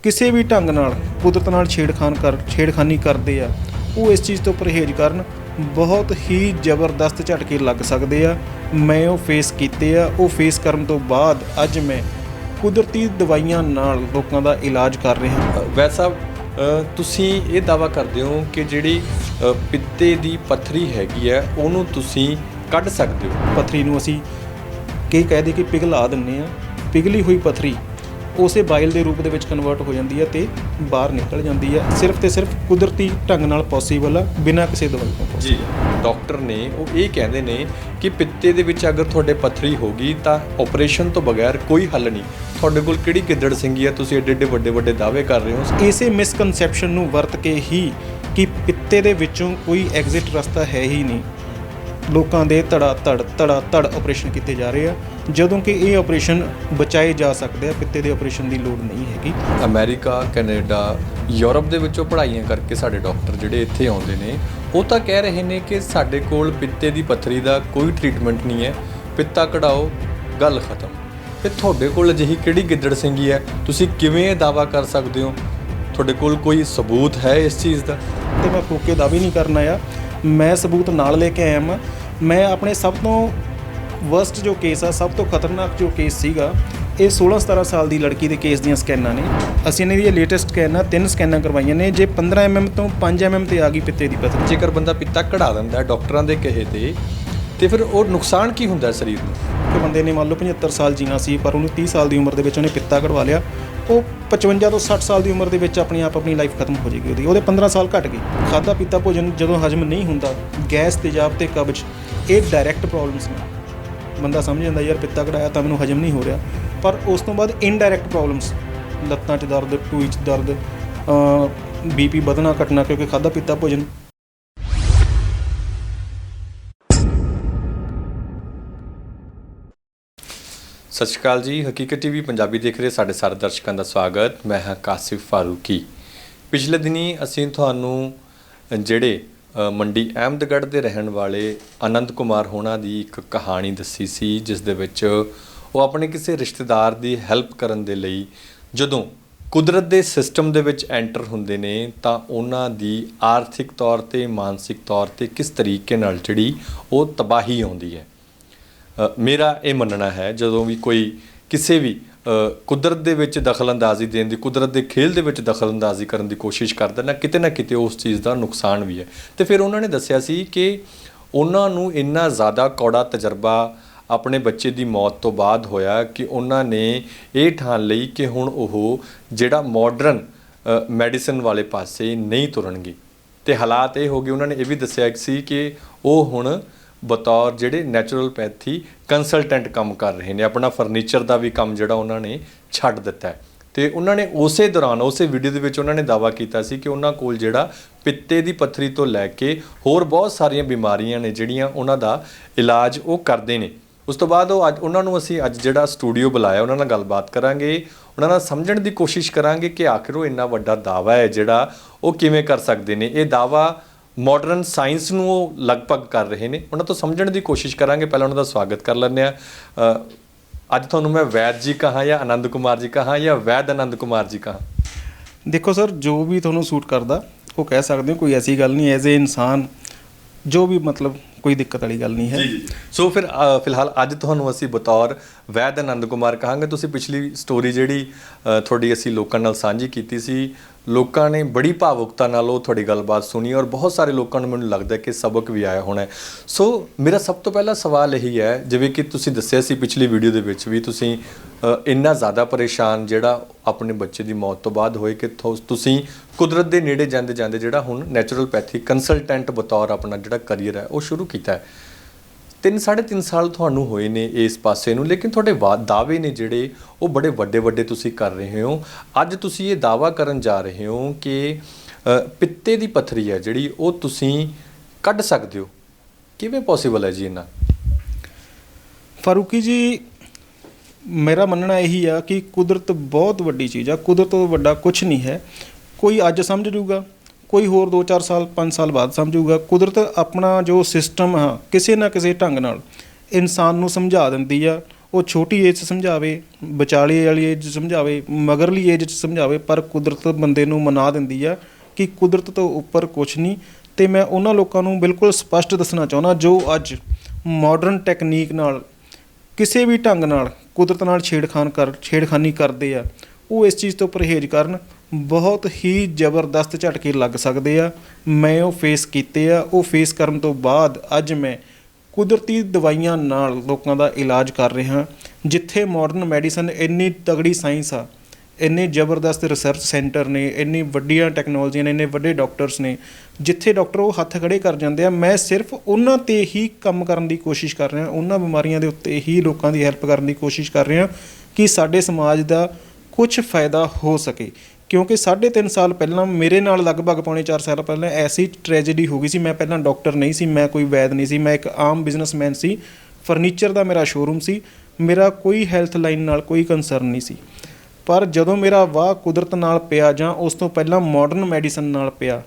ਕਿਸੇ ਵੀ ਢੰਗ ਨਾਲ ਕੁਦਰਤ ਨਾਲ ਛੇੜਖਾਨੀ ਕਰਦੇ ਆ, ਉਹ ਇਸ ਚੀਜ਼ ਤੋਂ ਪਰਹੇਜ਼ ਕਰਨ। ਬਹੁਤ ਹੀ ਜ਼ਬਰਦਸਤ ਝਟਕੇ ਲੱਗ ਸਕਦੇ ਆ। ਮੈਂ ਉਹ ਫੇਸ ਕੀਤੇ ਆ। ਉਹ ਫੇਸ ਕਰਨ ਤੋਂ ਬਾਅਦ ਅੱਜ ਮੈਂ ਕੁਦਰਤੀ ਦਵਾਈਆਂ ਨਾਲ ਲੋਕਾਂ ਦਾ ਇਲਾਜ ਕਰ ਰਿਹਾ। ਵੈਸਾ ਤੁਸੀਂ ਇਹ ਦਾਅਵਾ ਕਰਦੇ ਹੋ ਕਿ ਜਿਹੜੀ ਪਿੱਤੇ ਦੀ ਪੱਥਰੀ ਹੈਗੀ ਹੈ ਉਹਨੂੰ ਤੁਸੀਂ ਕੱਢ ਸਕਦੇ ਹੋ। ਪੱਥਰੀ ਨੂੰ ਅਸੀਂ ਕਹਿ ਦਈਏ ਕਿ ਪਿਘਲਾ ਦਿੰਦੇ ਆ। ਪਿਘਲੀ ਹੋਈ ਪੱਥਰੀ ਉਸੇ ਬਾਇਲ ਦੇ ਰੂਪ ਦੇ ਵਿੱਚ ਕਨਵਰਟ ਹੋ ਜਾਂਦੀ ਹੈ ਅਤੇ ਬਾਹਰ ਨਿਕਲ ਜਾਂਦੀ ਹੈ। ਸਿਰਫ ਅਤੇ ਸਿਰਫ ਕੁਦਰਤੀ ਢੰਗ ਨਾਲ ਪੋਸੀਬਲ ਆ, ਬਿਨਾਂ ਕਿਸੇ ਦਵਾਈ ਤੋਂ। ਜੀ, ਡਾਕਟਰ ਨੇ ਉਹ ਇਹ ਕਹਿੰਦੇ ਨੇ ਕਿ ਪਿੱਤੇ ਦੇ ਵਿੱਚ ਅਗਰ ਤੁਹਾਡੇ ਪੱਥਰੀ ਹੋ ਗਈ ਤਾਂ ਆਪਰੇਸ਼ਨ ਤੋਂ ਬਗੈਰ ਕੋਈ ਹੱਲ ਨਹੀਂ। ਤੁਹਾਡੇ ਕੋਲ ਕਿਹੜੀ ਗਿੱਦੜ ਸਿੰਘੀ ਹੈ, ਤੁਸੀਂ ਐਡੇ ਵੱਡੇ ਦਾਅਵੇ ਕਰ ਰਹੇ ਹੋ। ਇਸੇ ਮਿਸਕਨਸੈਪਸ਼ਨ ਨੂੰ ਵਰਤ ਕੇ ਹੀ ਕਿ ਪਿੱਤੇ ਦੇ ਵਿੱਚੋਂ ਕੋਈ ਐਗਜ਼ਿਟ ਰਸਤਾ ਹੈ ਹੀ ਨਹੀਂ, ਲੋਕਾਂ ਦੇ ਧੜਾ ਧੜ ਆਪਰੇਸ਼ਨ ਕੀਤੇ ਜਾ ਰਹੇ ਆ, ਜਦੋਂ ਕਿ ਇਹ ਆਪਰੇਸ਼ਨ ਬਚਾਏ ਜਾ ਸਕਦੇ ਆ। ਪਿੱਤੇ ਦੇ ਆਪਰੇਸ਼ਨ ਦੀ ਲੋੜ ਨਹੀਂ ਹੈਗੀ। ਅਮਰੀਕਾ, ਕੈਨੇਡਾ, ਯੂਰਪ ਦੇ ਵਿੱਚੋਂ ਪੜ੍ਹਾਈਆਂ ਕਰਕੇ ਸਾਡੇ ਡਾਕਟਰ ਜਿਹੜੇ ਇੱਥੇ ਆਉਂਦੇ ਨੇ ਉਹ ਤਾਂ ਕਹਿ ਰਹੇ ਨੇ ਕਿ ਸਾਡੇ ਕੋਲ ਪਿੱਤੇ ਦੀ ਪੱਥਰੀ ਦਾ ਕੋਈ ਟ੍ਰੀਟਮੈਂਟ ਨਹੀਂ ਹੈ, ਪਿੱਤਾ ਕਢਾਓ, ਗੱਲ ਖਤਮ। ਫਿਰ ਤੁਹਾਡੇ ਕੋਲ ਅਜਿਹੀ ਕਿਹੜੀ ਗਿੱਦੜ ਸਿੰਘੀ ਹੈ? ਤੁਸੀਂ ਕਿਵੇਂ ਇਹ ਦਾਅਵਾ ਕਰ ਸਕਦੇ ਹੋ? ਤੁਹਾਡੇ ਕੋਲ ਕੋਈ ਸਬੂਤ ਹੈ ਇਸ ਚੀਜ਼ ਦਾ? ਅਤੇ ਮੈਂ ਫੋਕੇ ਦਾਅਵੇ ਨਹੀਂ ਕਰਨਾ ਆ। ਮੈਂ ਸਬੂਤ ਨਾਲ ਲੈ ਕੇ ਆਇਆ ਹਾਂ। ਮੈਂ ਆਪਣੇ ਸਭ ਤੋਂ ਵਰਸਟ ਜੋ ਕੇਸ ਆ, ਸਭ ਤੋਂ ਖਤਰਨਾਕ ਜੋ ਕੇਸ ਸੀਗਾ, ਇਹ 16-17 ਸਾਲ ਦੀ ਲੜਕੀ ਦੇ ਕੇਸ ਦੀਆਂ ਸਕੈਨਾਂ ਨੇ। ਅਸੀਂ ਇਹਨਾਂ ਦੀ ਲੇਟੈਸਟ ਸਕੈਨਾਂ 3 ਸਕੈਨਾਂ ਕਰਵਾਈਆਂ ਨੇ। ਜੇ 15 mm ਤੋਂ 5 mm ਤੇ ਆ ਗਈ ਪਿੱਤੇ ਦੀ ਪੱਥਰੀ, ਜੇਕਰ ਬੰਦਾ ਪਿੱਤਾ ਕਢਾ ਦਿੰਦਾ ਡਾਕਟਰਾਂ ਦੇ ਕਹੇ ਤੇ ਫਿਰ ਉਹ ਨੁਕਸਾਨ ਕੀ ਹੁੰਦਾ ਸਰੀਰ ਨੂੰ? ਕਿ ਬੰਦੇ ਨੇ ਮੰਨ ਲਓ 75 ਸਾਲ ਜੀਣਾ ਸੀ, ਪਰ ਉਹਨੂੰ 30 ਸਾਲ ਦੀ ਉਮਰ ਦੇ ਵਿੱਚ ਉਹਨੇ ਪਿੱਤਾ ਕਢਵਾ ਲਿਆ, ਉਹ 55 ਤੋਂ 60 ਸਾਲ ਦੀ ਉਮਰ ਦੇ ਵਿੱਚ ਆਪਣੀ ਲਾਈਫ ਖਤਮ ਹੋ ਜਾਏਗੀ। ਉਹਦੇ 15 ਸਾਲ ਘੱਟ ਗਏ। ਖਾਧਾ ਪੀਤਾ ਭੋਜਨ ਜਦੋਂ ਹਜ਼ਮ ਨਹੀਂ ਹੁੰਦਾ, ਗੈਸ, ਤੇਜ਼ਾਬ ਤੇ ਕਬਜ਼, ਇਹ ਡਾਇਰੈਕਟ ਪ੍ਰੋਬਲਮਸ ਨੇ। ਬੰਦਾ ਸਮਝ ਜਾਂਦਾ ਯਾਰ ਪਿੱਤਾ ਕਢਾਇਆ ਤਾਂ ਮੈਨੂੰ ਹਜ਼ਮ ਨਹੀਂ ਹੋ ਰਿਹਾ, ਪਰ ਉਸ ਤੋਂ ਬਾਅਦ ਇਨਡਾਇਰੈਕਟ ਪ੍ਰੋਬਲਮਸ, ਲੱਤਾਂ 'ਚ ਦਰਦ, ਟੂਈ 'ਚ ਦਰਦ, BP ਵਧਣਾ ਘਟਣਾ ਕਿਉਂਕਿ ਖਾਧਾ ਪੀਤਾ ਭੋਜਨ। ਸਤਿ ਸ਼੍ਰੀ ਅਕਾਲ ਜੀ। ਹਕੀਕਤ ਟੀਵੀ ਪੰਜਾਬੀ ਦੇਖ ਰਹੇ ਸਾਡੇ ਸਾਰੇ ਦਰਸ਼ਕਾਂ ਦਾ ਸਵਾਗਤ। ਮੈਂ ਹਾਂ ਕਾਸਿਫ ਫਾਰੂਕੀ। ਪਿਛਲੇ ਦਿਨੀ ਅਸੀਂ ਤੁਹਾਨੂੰ ਜਿਹੜੇ ਮੰਡੀ ਅਹਿਮਦਗੜ੍ਹ ਦੇ ਰਹਿਣ ਵਾਲੇ ਆਨੰਦ ਕੁਮਾਰ ਹੋਣਾ ਦੀ ਇੱਕ ਕਹਾਣੀ ਦੱਸੀ ਸੀ, ਜਿਸ ਦੇ ਵਿੱਚ ਉਹ ਆਪਣੇ ਕਿਸੇ ਰਿਸ਼ਤੇਦਾਰ ਦੀ ਹੈਲਪ ਕਰਨ ਦੇ ਲਈ ਜਦੋਂ ਕੁਦਰਤ ਦੇ ਸਿਸਟਮ ਦੇ ਵਿੱਚ ਐਂਟਰ ਹੁੰਦੇ ਨੇ ਤਾਂ ਉਹਨਾਂ ਦੀ ਆਰਥਿਕ ਤੌਰ 'ਤੇ, ਮਾਨਸਿਕ ਤੌਰ 'ਤੇ ਕਿਸ ਤਰੀਕੇ ਨਾਲ ਜਿਹੜੀ ਉਹ ਤਬਾਹੀ ਆਉਂਦੀ ਹੈ। ਮੇਰਾ ਇਹ ਮੰਨਣਾ ਹੈ ਜਦੋਂ ਵੀ ਕੋਈ ਕਿਸੇ ਵੀ ਕੁਦਰਤ ਦੇ ਵਿੱਚ ਦਖਲਅੰਦਾਜ਼ੀ ਦੇਣ ਦੀ, ਕੁਦਰਤ ਦੇ ਖੇਲ ਦੇ ਵਿੱਚ ਦਖਲਅੰਦਾਜ਼ੀ ਕਰਨ ਦੀ ਕੋਸ਼ਿਸ਼ ਕਰਦਾ ਨਾ ਕਿਤੇ ਉਸ ਚੀਜ਼ ਦਾ ਨੁਕਸਾਨ ਵੀ ਹੈ। ਅਤੇ ਫਿਰ ਉਹਨਾਂ ਨੇ ਦੱਸਿਆ ਸੀ ਕਿ ਉਹਨਾਂ ਨੂੰ ਇੰਨਾ ਜ਼ਿਆਦਾ ਕੌੜਾ ਤਜਰਬਾ ਆਪਣੇ ਬੱਚੇ ਦੀ ਮੌਤ ਤੋਂ ਬਾਅਦ ਹੋਇਆ ਕਿ ਉਹਨਾਂ ਨੇ ਇਹ ਠਾਣ ਲਈ ਕਿ ਹੁਣ ਉਹ ਜਿਹੜਾ ਮਾਡਰਨ ਮੈਡੀਸਨ ਵਾਲੇ ਪਾਸੇ ਨਹੀਂ ਤੁਰਨਗੇ। ਅਤੇ ਹਾਲਾਤ ਇਹ ਹੋ ਗਏ, ਉਹਨਾਂ ਨੇ ਇਹ ਵੀ ਦੱਸਿਆ ਸੀ ਕਿ ਉਹ ਹੁਣ ਬਤੌਰ ਜਿਹੜੇ ਨੈਚੁਰਲਪੈਥੀ ਕੰਸਲਟੈਂਟ ਕੰਮ ਕਰ ਰਹੇ ਨੇ। ਆਪਣਾ ਫਰਨੀਚਰ ਦਾ ਵੀ ਕੰਮ ਜਿਹੜਾ ਉਹਨਾਂ ਨੇ ਛੱਡ ਦਿੱਤਾ ਹੈ। ਅਤੇ ਉਹਨਾਂ ਨੇ ਉਸੇ ਦੌਰਾਨ ਉਸੇ ਵੀਡੀਓ ਦੇ ਵਿੱਚ ਉਹਨਾਂ ਨੇ ਦਾਅਵਾ ਕੀਤਾ ਸੀ ਕਿ ਉਹਨਾਂ ਕੋਲ ਜਿਹੜਾ ਪਿੱਤੇ ਦੀ ਪੱਥਰੀ ਤੋਂ ਲੈ ਕੇ ਹੋਰ ਬਹੁਤ ਸਾਰੀਆਂ ਬਿਮਾਰੀਆਂ ਨੇ ਜਿਹੜੀਆਂ ਉਹਨਾਂ ਦਾ ਇਲਾਜ ਉਹ ਕਰਦੇ ਨੇ। ਉਸ ਤੋਂ ਬਾਅਦ ਉਹਨਾਂ ਨੂੰ ਅਸੀਂ ਅੱਜ ਜਿਹੜਾ ਸਟੂਡੀਓ ਬੁਲਾਇਆ, ਉਹਨਾਂ ਨਾਲ ਗੱਲਬਾਤ ਕਰਾਂਗੇ, ਉਹਨਾਂ ਨਾਲ ਸਮਝਣ ਦੀ ਕੋਸ਼ਿਸ਼ ਕਰਾਂਗੇ ਕਿ ਆਖਿਰ ਉਹ ਇੰਨਾ ਵੱਡਾ ਦਾਅਵਾ ਹੈ ਜਿਹੜਾ ਉਹ ਕਿਵੇਂ ਕਰ ਸਕਦੇ ਨੇ। ਇਹ ਦਾਅਵਾ ਮਾਡਰਨ ਸਾਇੰਸ ਨੂੰ ਉਹ ਲਗਭਗ ਕਰ ਰਹੇ ਨੇ। ਉਹਨਾਂ ਤੋਂ ਸਮਝਣ ਦੀ ਕੋਸ਼ਿਸ਼ ਕਰਾਂਗੇ। ਪਹਿਲਾਂ ਉਹਨਾਂ ਦਾ ਸਵਾਗਤ ਕਰ ਲੈਂਦੇ ਹਾਂ। ਅੱਜ ਤੁਹਾਨੂੰ ਮੈਂ ਵੈਦ ਜੀ ਕਹਾਂ ਜਾਂ ਆਨੰਦ ਕੁਮਾਰ ਜੀ ਕਹਾਂ ਜਾਂ ਵੈਦ ਆਨੰਦ ਕੁਮਾਰ ਜੀ ਕਹਾਂ? ਦੇਖੋ ਸਰ, ਜੋ ਵੀ ਤੁਹਾਨੂੰ ਸੂਟ ਕਰਦਾ ਉਹ ਕਹਿ ਸਕਦੇ ਹੋ, ਕੋਈ ਐਸੀ ਗੱਲ ਨਹੀਂ। ਐਜ਼ ਏ ਇਨਸਾਨ ਜੋ ਵੀ ਮਤਲਬ ਕੋਈ ਦਿੱਕਤ ਵਾਲੀ ਗੱਲ ਨਹੀਂ ਹੈ। ਜੀ। ਸੋ ਫਿਰ ਫਿਲਹਾਲ ਅੱਜ ਤੁਹਾਨੂੰ ਅਸੀਂ ਬਤੌਰ ਵੈਦ ਆਨੰਦ ਕੁਮਾਰ ਕਹਾਂਗੇ। ਤੁਸੀਂ ਪਿਛਲੀ ਸਟੋਰੀ ਜਿਹੜੀ ਤੁਹਾਡੀ ਅਸੀਂ ਲੋਕਾਂ ਨਾਲ ਸਾਂਝੀ ਕੀਤੀ ਸੀ, ਲੋਕਾਂ ਨੇ ਬੜੀ ਭਾਵੁਕਤਾ ਨਾਲ ਉਹ ਤੁਹਾਡੀ ਗੱਲਬਾਤ ਸੁਣੀ ਔਰ ਬਹੁਤ ਸਾਰੇ ਲੋਕਾਂ ਨੂੰ ਮੈਨੂੰ ਲੱਗਦਾ ਕਿ ਸਬਕ ਵੀ ਆਇਆ ਹੋਣਾ। ਸੋ ਮੇਰਾ ਸਭ ਤੋਂ ਪਹਿਲਾ ਸਵਾਲ ਇਹੀ ਹੈ, ਜਿਵੇਂ ਕਿ ਤੁਸੀਂ ਦੱਸਿਆ ਸੀ ਪਿਛਲੀ ਵੀਡੀਓ ਦੇ ਵਿੱਚ ਵੀ, ਤੁਸੀਂ ਇੰਨਾ ਜ਼ਿਆਦਾ ਪਰੇਸ਼ਾਨ ਜਿਹੜਾ ਆਪਣੇ ਬੱਚੇ ਦੀ ਮੌਤ ਤੋਂ ਬਾਅਦ ਹੋਏ ਕਿ ਤੁਸੀਂ ਕੁਦਰਤ ਦੇ ਨੇੜੇ ਜਾਂਦੇ ਜਿਹੜਾ ਹੁਣ ਨੈਚੁਰਲਪੈਥੀ ਕੰਸਲਟੈਂਟ ਬਤੌਰ ਆਪਣਾ ਜਿਹੜਾ ਕਰੀਅਰ ਹੈ ਉਹ ਸ਼ੁਰੂ ਕੀਤਾ ਹੈ। 3-3.5 ਸਾਲ ਤੁਹਾਨੂੰ ਹੋਏ ਨੇ ਇਸ ਪਾਸੇ ਨੂੰ, ਲੇਕਿਨ ਤੁਹਾਡੇ ਦਾਅਵੇ ਨੇ ਜਿਹੜੇ ਉਹ ਬੜੇ ਵੱਡੇ ਤੁਸੀਂ ਕਰ ਰਹੇ ਹੋ। ਅੱਜ ਤੁਸੀਂ ਇਹ ਦਾਅਵਾ ਕਰਨ ਜਾ ਰਹੇ ਹੋ ਕਿ ਪਿੱਤੇ ਦੀ ਪੱਥਰੀ ਹੈ ਜਿਹੜੀ ਉਹ ਤੁਸੀਂ ਕੱਢ ਸਕਦੇ ਹੋ। ਕਿਵੇਂ ਪੋਸੀਬਲ ਹੈ ਜੀ ਇਹਨਾਂ? ਫਾਰੂਕੀ ਜੀ, ਮੇਰਾ ਮੰਨਣਾ ਇਹੀ ਆ ਕਿ ਕੁਦਰਤ ਬਹੁਤ ਵੱਡੀ ਚੀਜ਼ ਆ। ਕੁਦਰਤ ਤੋਂ ਵੱਡਾ ਕੁਛ ਨਹੀਂ ਹੈ। ਕੋਈ ਅੱਜ ਸਮਝ ਜੂਗਾ, ਕੋਈ ਹੋਰ 2-4 ਸਾਲ 5 ਸਾਲ ਬਾਅਦ ਸਮਝੂਗਾ। ਕੁਦਰਤ ਆਪਣਾ ਜੋ ਸਿਸਟਮ ਆ ਕਿਸੇ ਨਾ ਕਿਸੇ ਢੰਗ ਨਾਲ ਇਨਸਾਨ ਨੂੰ ਸਮਝਾ ਦਿੰਦੀ ਆ। ਉਹ ਛੋਟੀ ਏਜ 'ਚ ਸਮਝਾਵੇ, ਵਿਚਾਲੇ ਵਾਲੀ ਏਜ 'ਚ ਸਮਝਾਵੇ, ਮਗਰਲੀ ਏਜ 'ਚ ਸਮਝਾਵੇ, ਪਰ ਕੁਦਰਤ ਬੰਦੇ ਨੂੰ ਮਨਾ ਦਿੰਦੀ ਆ ਕਿ ਕੁਦਰਤ ਤੋਂ ਉੱਪਰ ਕੁਛ ਨਹੀਂ। ਅਤੇ ਮੈਂ ਉਹਨਾਂ ਲੋਕਾਂ ਨੂੰ ਬਿਲਕੁਲ ਸਪਸ਼ਟ ਦੱਸਣਾ ਚਾਹੁੰਦਾ ਜੋ ਅੱਜ ਮਾਡਰਨ ਟੈਕਨੀਕ ਨਾਲ ਕਿਸੇ ਵੀ ਢੰਗ ਨਾਲ ਕੁਦਰਤ ਨਾਲ ਛੇੜਖਾਨੀ ਕਰਦੇ ਆ, ਉਹ ਇਸ ਚੀਜ਼ ਤੋਂ ਪਰਹੇਜ਼ ਕਰਨ। ਬਹੁਤ ਹੀ ਜ਼ਬਰਦਸਤ ਝਟਕੇ ਲੱਗ ਸਕਦੇ ਆ। ਮੈਂ ਉਹ ਫੇਸ ਕੀਤੇ ਆ। ਉਹ ਫੇਸ ਕਰਨ ਤੋਂ ਬਾਅਦ ਅੱਜ ਮੈਂ ਕੁਦਰਤੀ ਦਵਾਈਆਂ ਨਾਲ ਲੋਕਾਂ ਦਾ ਇਲਾਜ ਕਰ ਰਿਹਾ। ਜਿੱਥੇ ਮਾਡਰਨ ਮੈਡੀਸਨ ਇੰਨੀ ਤਗੜੀ ਸਾਇੰਸ ਆ, ਇੰਨੇ ਜ਼ਬਰਦਸਤ ਰਿਸਰਚ ਸੈਂਟਰ ਨੇ, ਇੰਨੀ ਵੱਡੀਆਂ ਟੈਕਨੋਲੋਜੀਆਂ ਨੇ, ਇੰਨੇ ਵੱਡੇ ਡਾਕਟਰਸ ਨੇ, ਜਿੱਥੇ ਡਾਕਟਰ ਉਹ ਹੱਥ ਖੜ੍ਹੇ ਕਰ ਜਾਂਦੇ ਆ, ਮੈਂ ਸਿਰਫ ਉਹਨਾਂ 'ਤੇ ਹੀ ਕੰਮ ਕਰਨ ਦੀ ਕੋਸ਼ਿਸ਼ ਕਰ ਰਿਹਾ। ਉਹਨਾਂ ਬਿਮਾਰੀਆਂ ਦੇ ਉੱਤੇ ਹੀ ਲੋਕਾਂ ਦੀ ਹੈਲਪ ਕਰਨ ਦੀ ਕੋਸ਼ਿਸ਼ ਕਰ ਰਿਹਾ ਕਿ ਸਾਡੇ ਸਮਾਜ ਦਾ ਕੁਛ ਫਾਇਦਾ ਹੋ ਸਕੇ। ਕਿਉਂਕਿ 3.5 ਸਾਲ ਪਹਿਲਾਂ ਮੇਰੇ ਨਾਲ ਲਗਭਗ ਪੌਣੇ 4 ਸਾਲ ਪਹਿਲਾਂ ਐਸੀ ਟ੍ਰੈਜੇਡੀ ਹੋ ਗਈ ਸੀ। ਮੈਂ ਪਹਿਲਾਂ ਡਾਕਟਰ ਨਹੀਂ ਸੀ, ਮੈਂ ਕੋਈ ਵੈਦ ਨਹੀਂ ਸੀ, ਮੈਂ ਇੱਕ ਆਮ ਬਿਜ਼ਨਸਮੈਨ ਸੀ। ਫਰਨੀਚਰ ਦਾ ਮੇਰਾ ਸ਼ੋਰੂਮ ਸੀ। ਮੇਰਾ ਕੋਈ ਹੈਲਥ ਲਾਈਨ ਨਾਲ ਕੋਈ ਕੰਸਰਨ ਨਹੀਂ ਸੀ। ਪਰ ਜਦੋਂ ਮੇਰਾ ਵਾਹ ਕੁਦਰਤ ਨਾਲ ਪਿਆ ਜਾਂ ਉਸ ਤੋਂ ਪਹਿਲਾਂ ਮਾਡਰਨ ਮੈਡੀਸਨ ਨਾਲ ਪਿਆ,